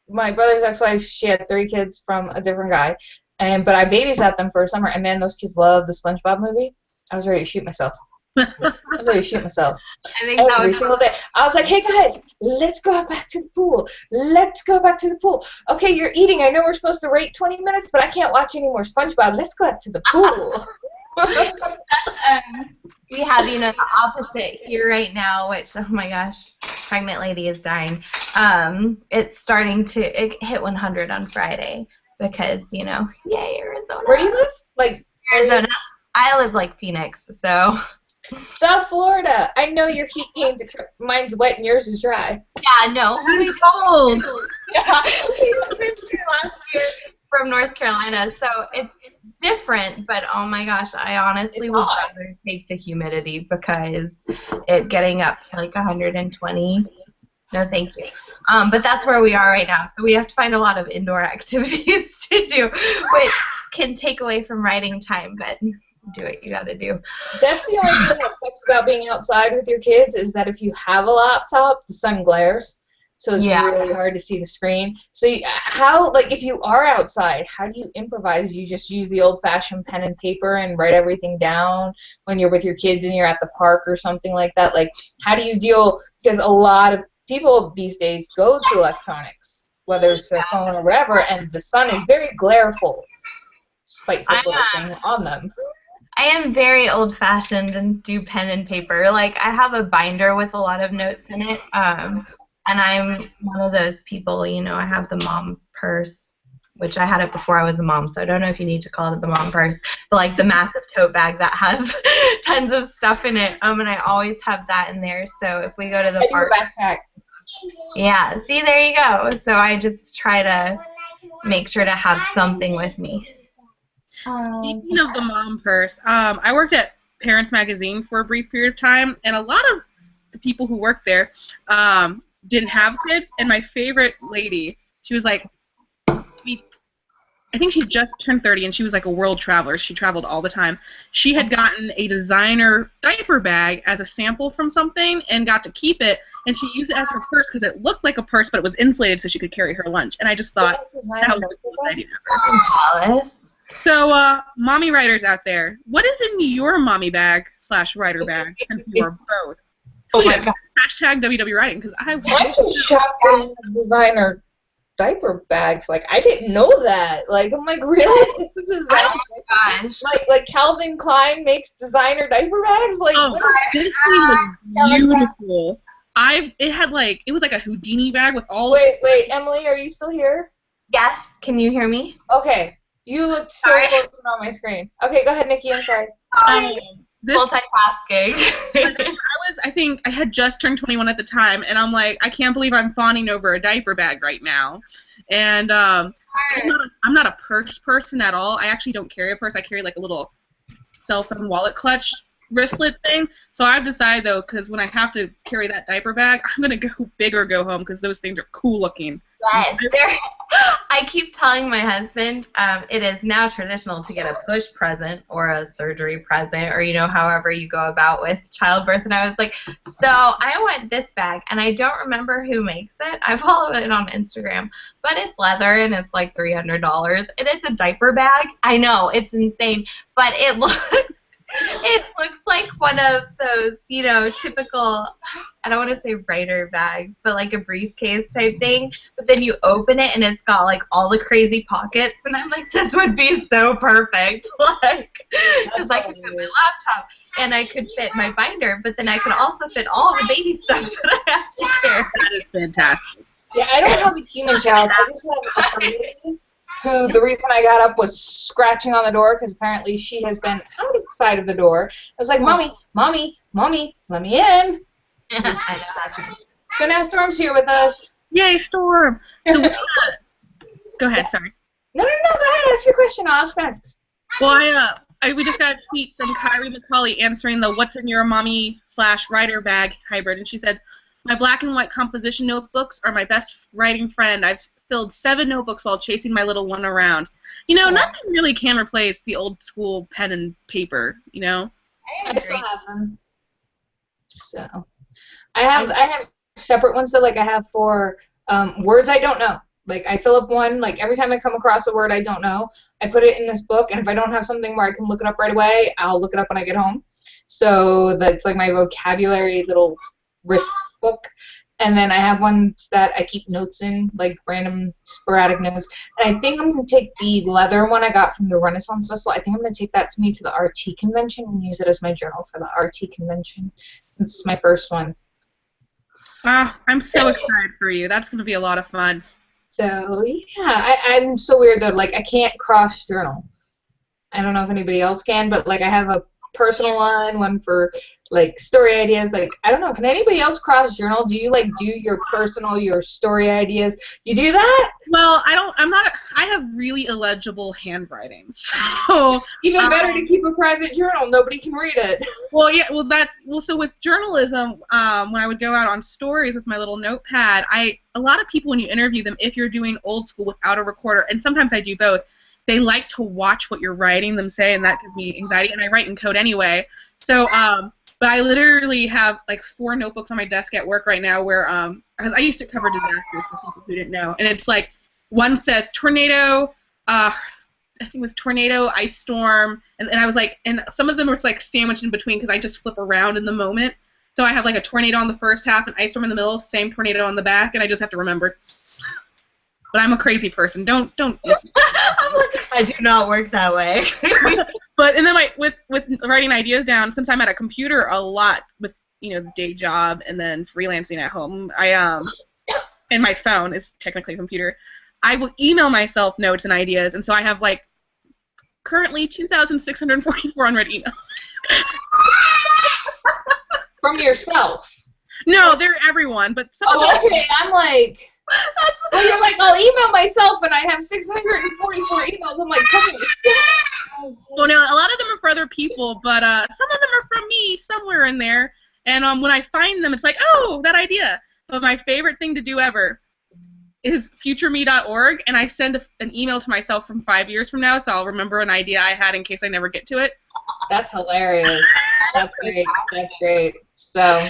my brother's ex-wife, she had 3 kids from a different guy, but I babysat them for a summer, and man, those kids love the SpongeBob movie. I was ready to shoot myself. I was ready to shoot myself. I think that Every would single day. I was like, hey guys, let's go back to the pool. Let's go back to the pool. Okay, you're eating. I know we're supposed to rate 20 minutes, but I can't watch any more SpongeBob. Let's go out to the pool. we have, the opposite here right now, which, oh my gosh, pregnant lady is dying. It's starting to hit 100 on Friday because, yay, Arizona. Where do you live? Like Arizona. I live like Phoenix, so. South Florida. I know your heat gains, except mine's wet and yours is dry. Yeah, no. I'm cold. Yeah, we moved here last year from North Carolina, so it's different, but oh my gosh, I honestly would rather take the humidity because it getting up to like 120. No, thank you. But that's where we are right now, so we have to find a lot of indoor activities to do, which can take away from writing time, but do what you gotta do. That's the only thing that sucks about being outside with your kids is that if you have a laptop, the sun glares, so it's really hard to see the screen. So if you are outside, how do you improvise? You just use the old-fashioned pen and paper and write everything down when you're with your kids and you're at the park or something like that? Like, how do you deal, because a lot of people these days go to electronics, whether it's their phone or whatever, and the sun is very glareful, spiteful little thing on them. I am very old-fashioned and do pen and paper. Like, I have a binder with a lot of notes in it, and I'm one of those people, I have the mom purse, which I had it before I was a mom, so I don't know if you need to call it the mom purse, but like the massive tote bag that has tons of stuff in it, and I always have that in there, so if we go to the park. Backpack. Yeah, see, there you go. So I just try to make sure to have something with me. Speaking of the mom purse, I worked at Parents Magazine for a brief period of time, and a lot of the people who worked there didn't have kids, and my favorite lady, she was like, I think she just turned 30, and she was like a world traveler. She traveled all the time. She had gotten a designer diaper bag as a sample from something and got to keep it, and she used it as her purse because it looked like a purse, but it was inflated so she could carry her lunch, and I just thought that was the coolest idea ever. I'm jealous. So, mommy writers out there, what is in your mommy bag / writer bag, since you are both? Oh my God. Hashtag WW Writing, because I I'm just shocked at designer diaper bags. Like, I didn't know that. Like, I'm like, really? Oh my gosh. Like Calvin Klein makes designer diaper bags? Like, this thing was beautiful. It was like a Houdini bag with all. Wait, Emily, are you still here? Yes, can you hear me? Okay. You looked so close on my screen. Okay, go ahead, Nikki. I'm sorry. Multitasking. I think I had just turned 21 at the time, and I'm like, I can't believe I'm fawning over a diaper bag right now. And I'm not a purse person at all. I actually don't carry a purse. I carry like a little cell phone wallet clutch wristlet thing. So I've decided, though, because when I have to carry that diaper bag, I'm going to go big or go home because those things are cool looking. Yes. I keep telling my husband it is now traditional to get a push present or a surgery present or, however you go about with childbirth. And I was like, so I want this bag, and I don't remember who makes it. I follow it on Instagram, but it's leather, and it's like $300, and it's a diaper bag. I know, it's insane, but it looks like one of those, typical, I don't want to say writer bags, but like a briefcase type thing. But then you open it and it's got like all the crazy pockets, and I'm like, this would be so perfect, because I could fit my laptop and I could fit my binder, but then I could also fit all the baby stuff that I have to carry. That is fantastic. Yeah, I don't have a human child. I just have a baby. Who the reason I got up was scratching on the door because apparently she has been outside of the door. I was like, Mommy, let me in. So now Storm's here with us. Yay, Storm. So go ahead, sorry. No, go ahead. Ask your question. I'll ask next. Well, we just got a tweet from Kyrie McCauley answering the what's in your mommy / writer bag hybrid, and she said, my black and white composition notebooks are my best writing friend. I've filled 7 notebooks while chasing my little one around. Nothing really can replace the old school pen and paper, I still have them. So I have separate ones that I have for words I don't know. Like, I fill up one, like, every time I come across a word I don't know, I put it in this book, and if I don't have something where I can look it up right away, I'll look it up when I get home. So that's, like, my vocabulary little wrist book. And then I have ones that I keep notes in, like random sporadic notes. And I think I'm going to take the leather one I got from the Renaissance Festival. I think I'm going to take that to me to the RT convention and use it as my journal for the RT convention, since it's my first one. I'm so excited for you. That's going to be a lot of fun. So, yeah, I'm so weird, though. Like, I can't cross-journal. I don't know if anybody else can, but, like, I have a personal one for, like, story ideas. Like, I don't know. Can anybody else cross-journal? Do you, like, do your personal, your story ideas? You do that? Well, I have really illegible handwriting. So even better to keep a private journal. Nobody can read it. Well, yeah, so with journalism, when I would go out on stories with my little notepad, a lot of people, when you interview them, if you're doing old school without a recorder, and sometimes I do both, they like to watch what you're writing them say, and that gives me anxiety, and I write in code anyway. So, but I literally have like 4 notebooks on my desk at work right now where, I used to cover disasters for people who didn't know, and it's like, one says tornado, I think it was tornado, ice storm, and I was like, and some of them were like sandwiched in between because I just flip around in the moment. So I have like a tornado on the first half, an ice storm in the middle, same tornado on the back, and I just have to remember. But I'm a crazy person. Don't listen. I do not work that way. But and then with writing ideas down, since I'm at a computer a lot with the day job and then freelancing at home, and my phone is technically a computer, I will email myself notes and ideas, and so I have like currently 2,644 unread emails. From yourself? No, they're everyone, but some of them. Okay, I'm like. Well, you're like, I'll email myself, and I have 644 emails. I'm like, well, no, a lot of them are for other people, but some of them are from me somewhere in there. And when I find them, it's like, oh, that idea. But my favorite thing to do ever is futureme.org, and I send an email to myself from 5 years from now, so I'll remember an idea I had in case I never get to it. That's hilarious. That's great. That's great. So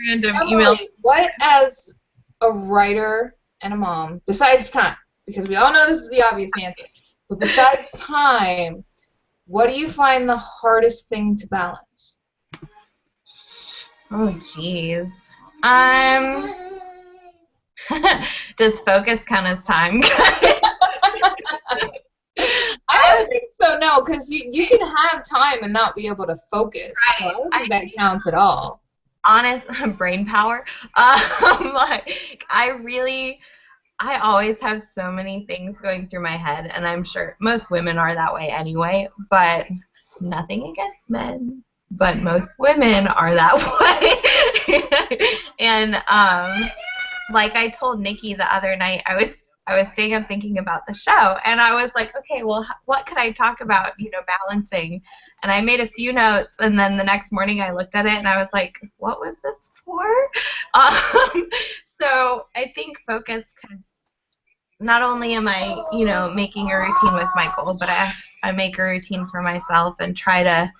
random Emily, email. what as a writer and a mom, besides time, because we all know this is the obvious answer, but besides time, what do you find the hardest thing to balance? Oh, jeez. Does focus count as time? I don't think so, no, because you can have time and not be able to focus. Right. So I don't think that counts at all. Honest brain power. Like I always have so many things going through my head, and I'm sure most women are that way anyway, but nothing against men, but most women are that way. And like I told Nikki the other night, I was staying up thinking about the show, and I was like, okay, well, what could I talk about, balancing? And I made a few notes, and then the next morning I looked at it, and I was like, what was this for? So I think focus, because not only am I, making a routine with Michael, but I make a routine for myself and try to,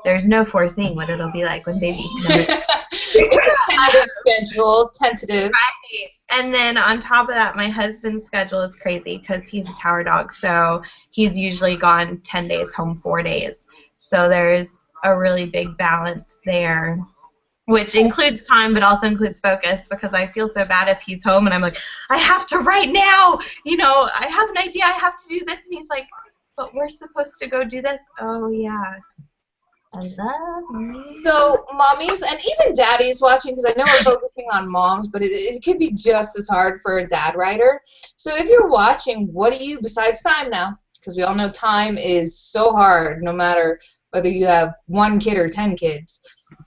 there's no foreseeing what it'll be like when baby. It's a tentative schedule, tentative. Right. And then on top of that, my husband's schedule is crazy because he's a tower dog, so he's usually gone 10 days, home 4 days. So there's a really big balance there, which includes time but also includes focus, because I feel so bad if he's home and I'm like, I have to write now. I have an idea. I have to do this. And he's like, but we're supposed to go do this. Oh, yeah. I love you. So, mommies and even daddies watching, because I know we're focusing on moms, but it could be just as hard for a dad writer. So if you're watching, what do you, besides time now, because we all know time is so hard, no matter whether you have 1 kid or 10 kids.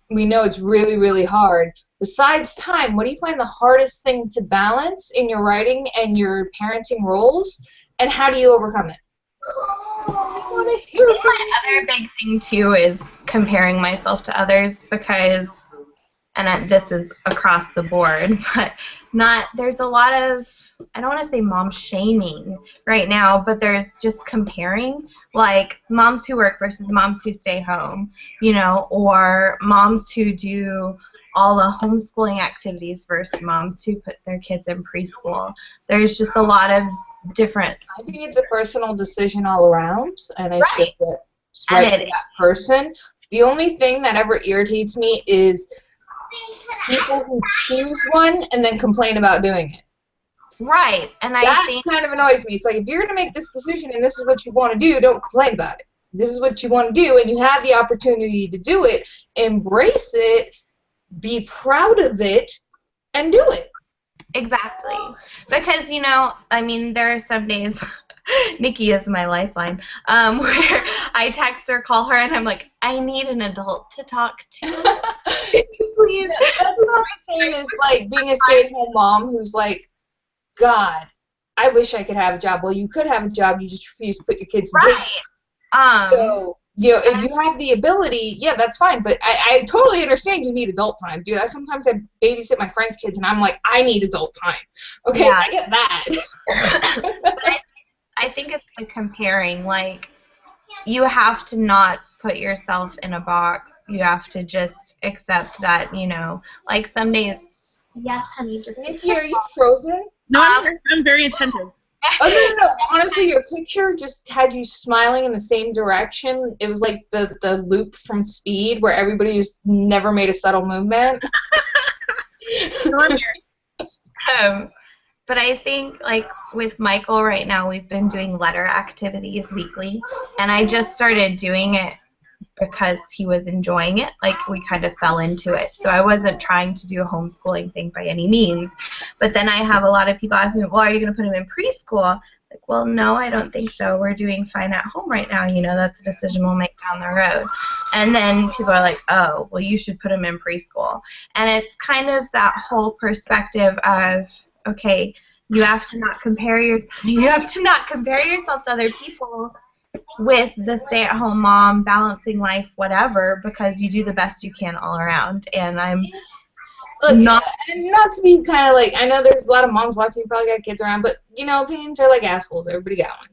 We know it's really, really hard. Besides time, what do you find the hardest thing to balance in your writing and your parenting roles, and how do you overcome it? I think my other big thing too is comparing myself to others, because, and this is across the board, but there's a lot of, I don't want to say mom shaming right now, but there's just comparing, like moms who work versus moms who stay home, or moms who do all the homeschooling activities versus moms who put their kids in preschool. There's just a lot of different. I think it's a personal decision all around, and it's Right. just right for that person. The only thing that ever irritates me is people who choose one and then complain about doing it. Right, and That I think kind of annoys me. It's like, if you're going to make this decision and this is what you want to do, don't complain about it. This is what you want to do, and you have the opportunity to do it. Embrace it, be proud of it, and do it. exactly, because I mean, there are some days. Nikki is my lifeline, where I text her, call her, and I'm like, I need an adult to talk to. Please. That's not the same as like being a stay-at-home mom who's like, God, I wish I could have a job. Well, you could have a job, you just refuse to put your kids in daycare. Right. So, if you have the ability, yeah, that's fine. But I totally understand you need adult time, dude. Sometimes I babysit my friends' kids, and I'm like, I need adult time. Okay, Yeah. I get that. I think it's the comparing. Like, you have to not put yourself in a box. You have to just accept that, like some days. Yes, honey, just. Nikki, are you frozen? No, I'm very attentive. Oh, no. Honestly, your picture just had you smiling in the same direction. It was like the loop from Speed where everybody just never made a subtle movement. No, I'm here. But I think, like, with Michael right now, we've been doing letter activities weekly, and I just started doing it because he was enjoying it. Like, we kind of fell into it. So I wasn't trying to do a homeschooling thing by any means. But then I have a lot of people ask me, well, are you going to put him in preschool? Like, well, no, I don't think so. We're doing fine at home right now. That's a decision we'll make down the road. And then people are like, oh, well, you should put him in preschool. And it's kind of that whole perspective of, okay, you have to not compare yourself to other people with the stay-at-home mom, balancing life, whatever, because you do the best you can all around. And I'm not to be kind of like, I know there's a lot of moms watching, you probably got kids around, but opinions are like assholes. Everybody got one,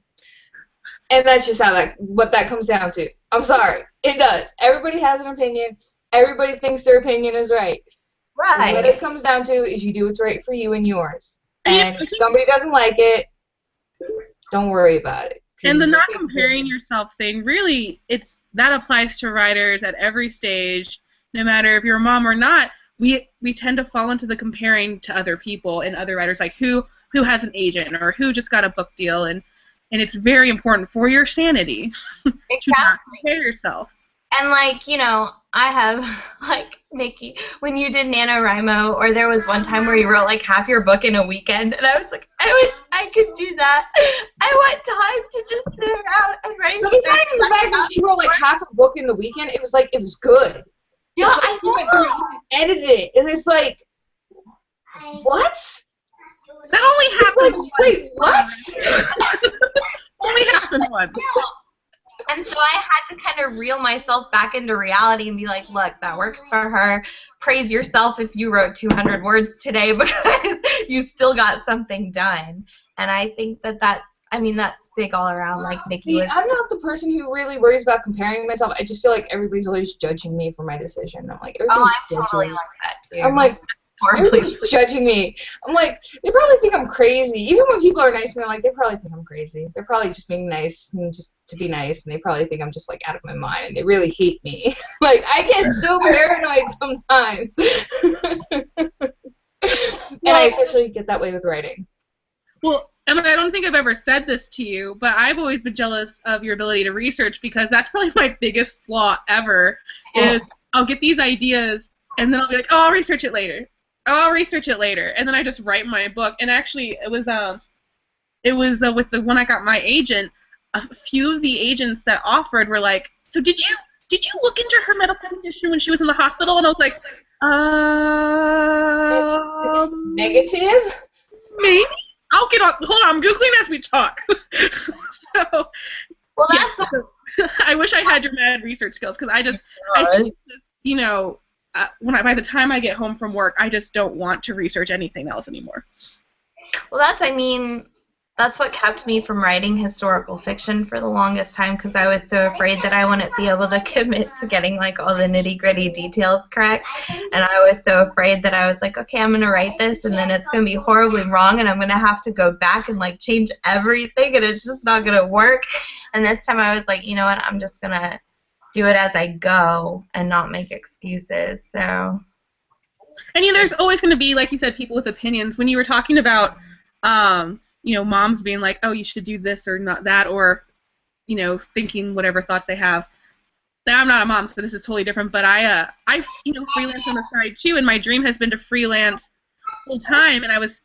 and that's just what that comes down to. I'm sorry, it does. Everybody has an opinion. Everybody thinks their opinion is right. right. What it comes down to is you do what's right for you and yours. And if somebody doesn't like it, don't worry about it. And the not comparing yourself thing, really, that applies to writers at every stage, no matter if you're a mom or not. We tend to fall into the comparing to other people and other writers, like who has an agent or who just got a book deal, and it's very important for your sanity to not compare yourself. And, like, I have, like, Nikki, when you did NaNoWriMo, or there was one time where you wrote, like, half your book in a weekend, and I was like, I wish I could do that. I want time to just sit around and write. But it's not even the fact that she wrote, like, half a book in the weekend. It was, like, it was good. Yeah, I You went through it, you edited it, and it's like, what? That only happened once. Wait, what? Only happened once. And so I had to kind of reel myself back into reality and be like, look, that works for her. Praise yourself if you wrote 200 words today because you still got something done. And I think that's big all around, like Nikki was. I'm not the person who really worries about comparing myself. I just feel like everybody's always judging me for my decision. I'm like, I'm totally like that, too. I'm like, everybody's judging me. I'm like, they probably think I'm crazy. Even when people are nice to me, I'm like, they probably think I'm crazy. They're probably just being nice and just to be nice, and they probably think I'm just, like, out of my mind, and they really hate me. Like, I get so paranoid sometimes. And I especially get that way with writing. Well, Emily, I don't think I've ever said this to you, but I've always been jealous of your ability to research because that's probably my biggest flaw ever is I'll get these ideas, and then I'll be like, oh, I'll research it later. Oh, I'll research it later, and then I just write my book. And actually, it was with the one I got my agent. A few of the agents that offered were like, so did you look into her medical condition when she was in the hospital? And I was like, Negative? Maybe. I'll get on. Hold on, I'm Googling as we talk. So, well, I wish I had your mad research skills because I think, by the time I get home from work, I just don't want to research anything else anymore. Well, That's what kept me from writing historical fiction for the longest time, because I was so afraid that I wouldn't be able to commit to getting like all the nitty-gritty details correct. And I was so afraid that I was like, okay, I'm going to write this and then it's going to be horribly wrong and I'm going to have to go back and like change everything and it's just not going to work. And this time I was like, you know what, I'm just going to do it as I go and not make excuses. So. And there's always going to be, like you said, people with opinions. When you were talking about moms being like, oh, you should do this or not that, or, thinking whatever thoughts they have. Now, I'm not a mom, so this is totally different, but I freelance on the side, too, and my dream has been to freelance full time, and I was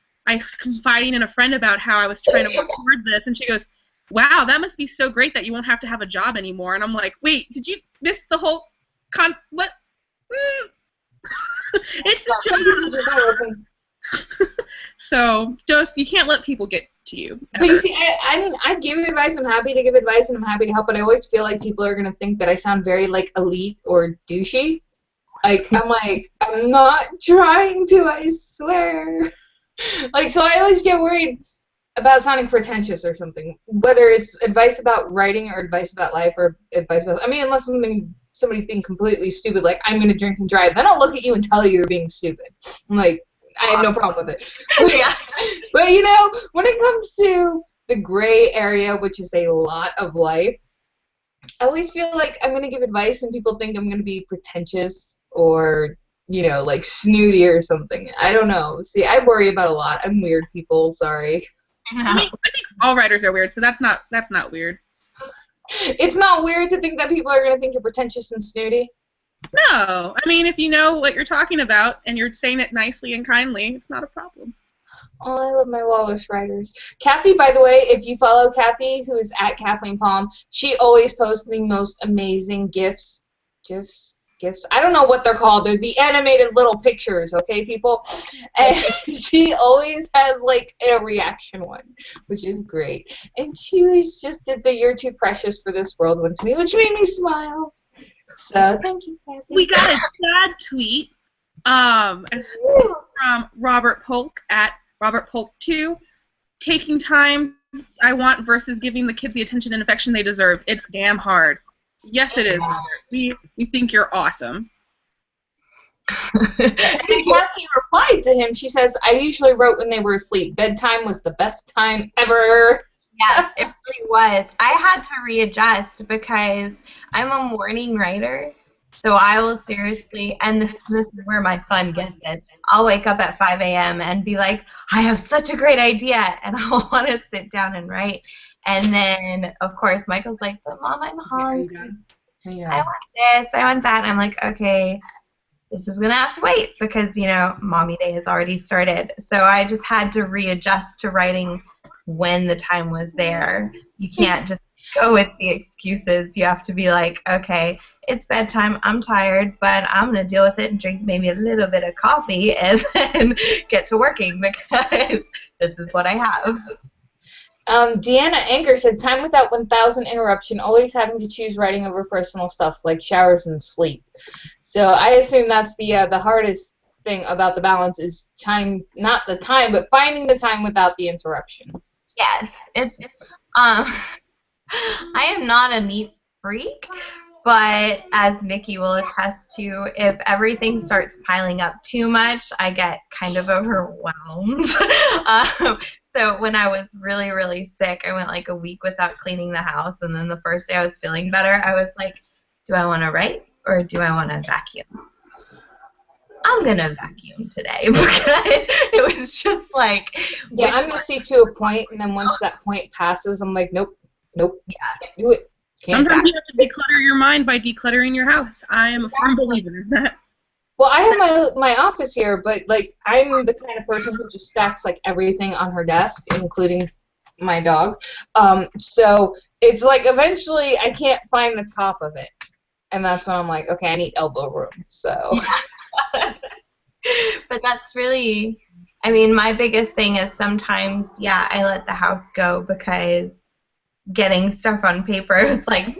confiding in a friend about how I was trying to work toward this, and she goes, wow, that must be so great that you won't have to have a job anymore, and I'm like, wait, did you miss the whole what? It's a job. Just don't listen. So, just, you can't let people get to you. Ever. But you see, I mean, I give advice, I'm happy to give advice, and I'm happy to help, but I always feel like people are going to think that I sound very, like, elite or douchey. I'm not trying to, I swear. So I always get worried about sounding pretentious or something, whether it's advice about writing or advice about life or advice about, unless somebody's being completely stupid, like, I'm going to drink and drive, then I'll look at you and tell you you're being stupid. I'm like, I have no problem with it. But when it comes to the gray area, which is a lot of life, I always feel like I'm going to give advice and people think I'm going to be pretentious or, like snooty or something. I don't know. See, I worry about a lot. I'm weird, people. Sorry. I think all writers are weird, so that's not weird. It's not weird to think that people are going to think you're pretentious and snooty? No. If you know what you're talking about and you're saying it nicely and kindly, it's not a problem. Oh, I love my Wallace writers. Kathy, by the way, if you follow Kathy, who is at Kathleen Palm, she always posts the most amazing GIFs. I don't know what they're called. They're the animated little pictures, okay, people? And she always has, like, a reaction one, which is great. And she just did the "You're Too Precious for This World" one to me, which made me smile. So, thank you, Kathy. We got a sad tweet from Robert Polk at Robert Polk 2. Taking time I want versus giving the kids the attention and affection they deserve. It's damn hard. Yes, it is, Robert. We think you're awesome. And then Kathy replied to him. She says, I usually wrote when they were asleep. Bedtime was the best time ever. Yes, it really was. I had to readjust because I'm a morning writer, so I will seriously, and this is where my son gets it, I'll wake up at 5 a.m. and be like, I have such a great idea, and I'll want to sit down and write. And then, of course, Michael's like, but Mom, I'm hungry. I want this, I want that. And I'm like, okay, this is going to have to wait because, Mommy Day has already started. So I just had to readjust to writing when the time was there. You can't just go with the excuses. You have to be like, okay, it's bedtime, I'm tired, but I'm going to deal with it and drink maybe a little bit of coffee and then get to working because this is what I have. Deanna Anchor said, time without 1,000 interruption, always having to choose writing over personal stuff like showers and sleep. So I assume that's the hardest thing about the balance is time, not the time, but finding the time without the interruptions. Yes, it's, I am not a neat freak, but as Nikki will attest to, if everything starts piling up too much, I get kind of overwhelmed. So when I was really, really sick, I went like a week without cleaning the house, and then the first day I was feeling better, I was like, do I want to write or do I want to vacuum? I'm going to vacuum today because it was just like... Yeah, I'm misty to a point, and then once that point passes, I'm like, nope, yeah, can't do it. Sometimes you have to declutter your mind by decluttering your house. I am a firm believer in that. Well, I have my office here, but, like, I'm the kind of person who just stacks, like, everything on her desk, including my dog. So it's like eventually I can't find the top of it. And that's when I'm like, okay, I need elbow room. So. But that's really, my biggest thing is sometimes, I let the house go because getting stuff on paper is like,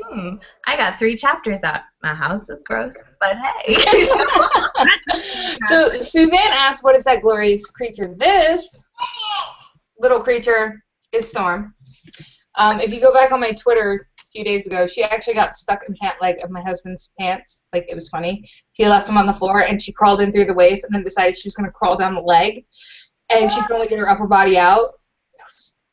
I got 3 chapters out. My house is gross, but hey. So Suzanne asked, what is that glorious creature? This little creature is Storm. If you go back on my Twitter a few days ago, she actually got stuck in the leg of my husband's pants. Like, it was funny. He left them on the floor, and she crawled in through the waist and then decided she was going to crawl down the leg, and she could only get her upper body out.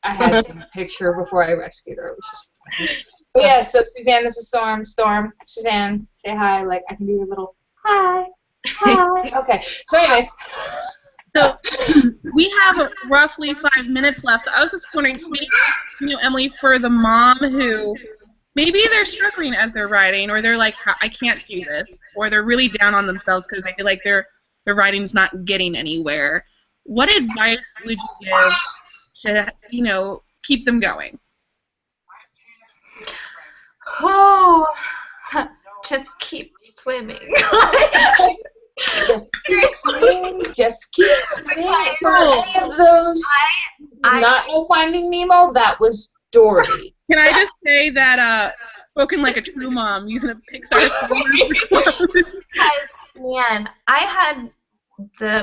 I had to take a picture before I rescued her. It was just funny. But yeah, so Suzanne, this is Storm. Storm, Suzanne, say hi. Like, I can do your little hi. Hi. Okay. So anyways. So we have roughly 5 minutes left. So I was just wondering, maybe, Emily, for the mom who maybe they're struggling as they're writing, or they're like, I can't do this, or they're really down on themselves because they feel like their writing's not getting anywhere. What advice would you give to, keep them going? Oh, just keep swimming. Just keep swimming. Just keep swimming. For any of those not know Finding Nemo, that was Dory. Can I just say that spoken like a true mom using a Pixar song? Because, man, I had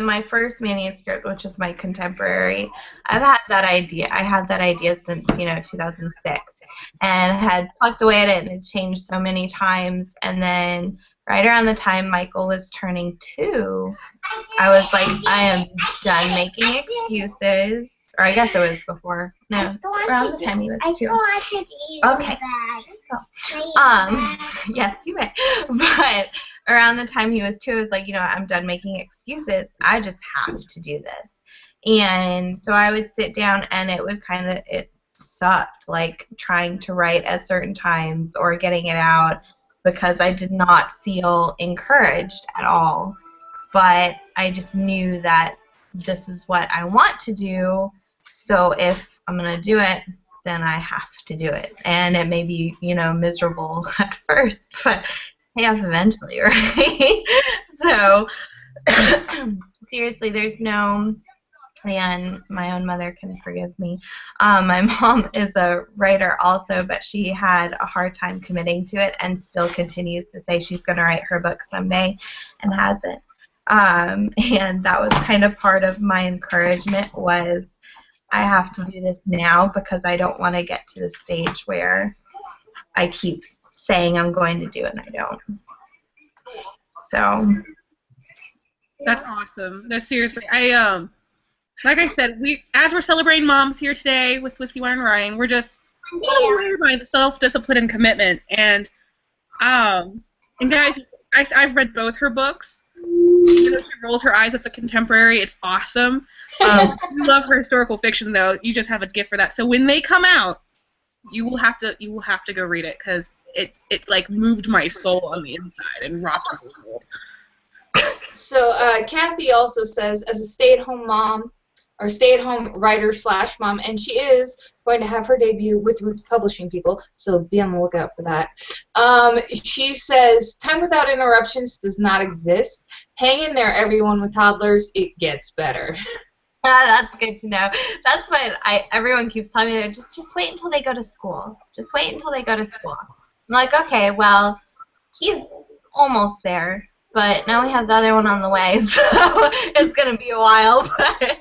my first manuscript, which is my contemporary. I've had that idea. I had that idea since 2006, and had plucked away at it and had changed so many times. And then right around the time Michael was turning 2, I was like, I am done making excuses. Or I guess it was before. No, around the time he was 2. Okay. Yes, you may. But around the time he was 2, I was like, I'm done making excuses. I just have to do this. And so I would sit down, and it sucked, like trying to write at certain times or getting it out, because I did not feel encouraged at all. But I just knew that this is what I want to do. So if I'm going to do it, then I have to do it. And it may be, miserable at first, but pay off eventually, right? So seriously, there's no, and my own mother can forgive me. My mom is a writer also, but she had a hard time committing to it and still continues to say she's going to write her book someday and hasn't. And that was kind of part of my encouragement, was I have to do this now, because I don't want to get to the stage where I keep saying I'm going to do it and I don't. So that's awesome. No, seriously, like I said, as we're celebrating moms here today with Whiskey, Wine, and Writing, we're just blown away by the self-discipline and commitment. And guys, I've read both her books. Even though she rolls her eyes at the contemporary, it's awesome. You love her historical fiction, though. You just have a gift for that. So when they come out, you will have to go read it, because it like moved my soul on the inside and rocked my world. So Kathy also says, as a stay-at-home mom, or stay-at-home writer/mom, and she is going to have her debut with Roots Publishing people, so be on the lookout for that. She says, time without interruptions does not exist. Hang in there, everyone with toddlers. It gets better. That's good to know. That's what everyone keeps telling me. Just wait until they go to school. Just wait until they go to school. I'm like, okay, well, he's almost there, but now we have the other one on the way, so it's going to be a while. But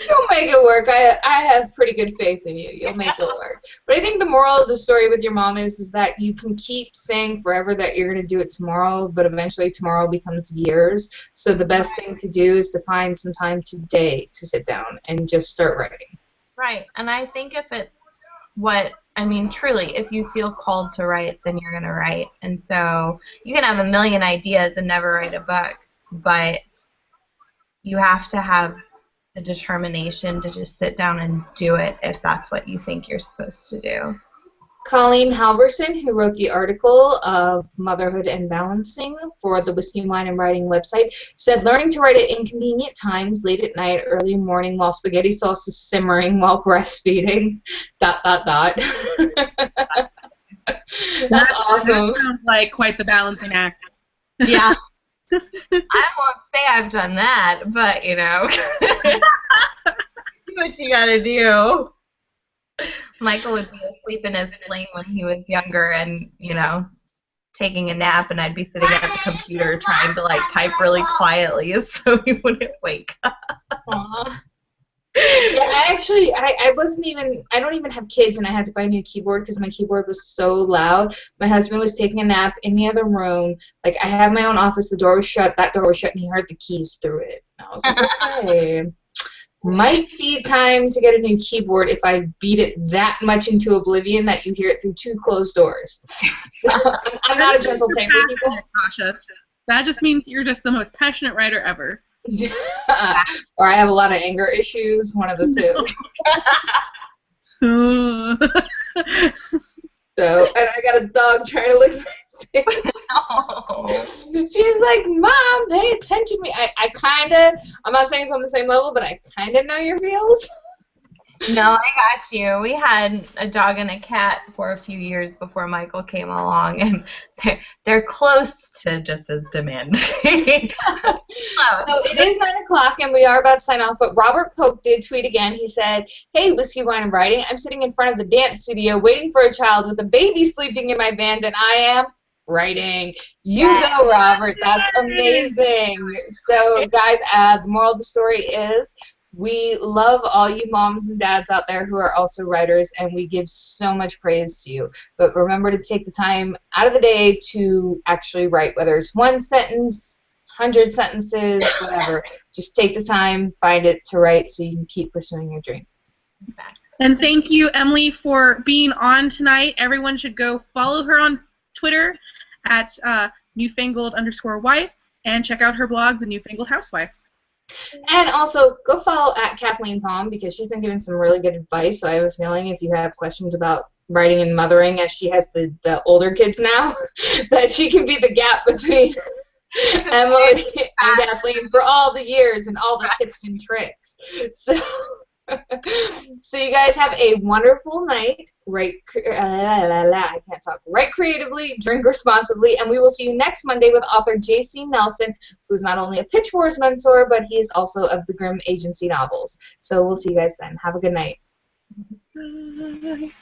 you'll make it work. I have pretty good faith in you. You'll make it work. But I think the moral of the story with your mom is that you can keep saying forever that you're going to do it tomorrow, but eventually tomorrow becomes years. So the best thing to do is to find some time today to sit down and just start writing. Right. And I think if it's truly, if you feel called to write, then you're going to write. And so you can have a million ideas and never write a book, but you have to have the determination to just sit down and do it if that's what you think you're supposed to do. Colleen Halverson, who wrote the article of Motherhood and Balancing for the Whiskey, Wine, and Writing website, said learning to write at inconvenient times, late at night, early morning, while spaghetti sauce is simmering while breastfeeding, ... That's awesome. That sounds like quite the balancing act. Yeah. I won't say I've done that, but, do what you gotta do. Michael would be asleep in his sling when he was younger and, taking a nap, and I'd be sitting at the computer trying to, type really quietly so he wouldn't wake up. Aww. Yeah, I wasn't even, I don't even have kids, and I had to buy a new keyboard because my keyboard was so loud. My husband was taking a nap in the other room. Like, I have my own office, the door was shut, that door was shut, and he heard the keys through it. And I was like, okay, might be time to get a new keyboard if I beat it that much into oblivion that you hear it through 2 closed doors. So, I'm not a gentle tanker, people. Tasha. That just means you're just the most passionate writer ever. Or I have a lot of anger issues, one of the two. So, and I got a dog trying to lick my face. No. She's like, Mom, pay attention to me. I kind of, I'm not saying it's on the same level, but I kind of know your feels. No, I got you. We had a dog and a cat for a few years before Michael came along, and they're close to just as demanding. So it is 9 o'clock, and we are about to sign off, but Robert Polk did tweet again. He said, hey, Whiskey, Wine, and Writing, I'm sitting in front of the dance studio waiting for a child with a baby sleeping in my band, and I am writing. You go, Robert. That's amazing. So, guys, the moral of the story is, we love all you moms and dads out there who are also writers, and we give so much praise to you. But remember to take the time out of the day to actually write, whether it's 1 sentence, 100 sentences, whatever. Just take the time, find it to write so you can keep pursuing your dream. And thank you, Emily, for being on tonight. Everyone should go follow her on Twitter at newfangled_wife and check out her blog, The Newfangled Housewife. And also, go follow at Kathleen Tom because she's been giving some really good advice. So I have a feeling if you have questions about writing and mothering, as she has the older kids now, that she can be the gap between Emily and Kathleen for all the years and all the tips and tricks. So you guys have a wonderful night. I can't talk. Write creatively, drink responsibly, and we will see you next Monday with author J.C. Nelson, who's not only a Pitch Wars mentor, but he is also of the Grimm Agency novels. So we'll see you guys then. Have a good night. Bye.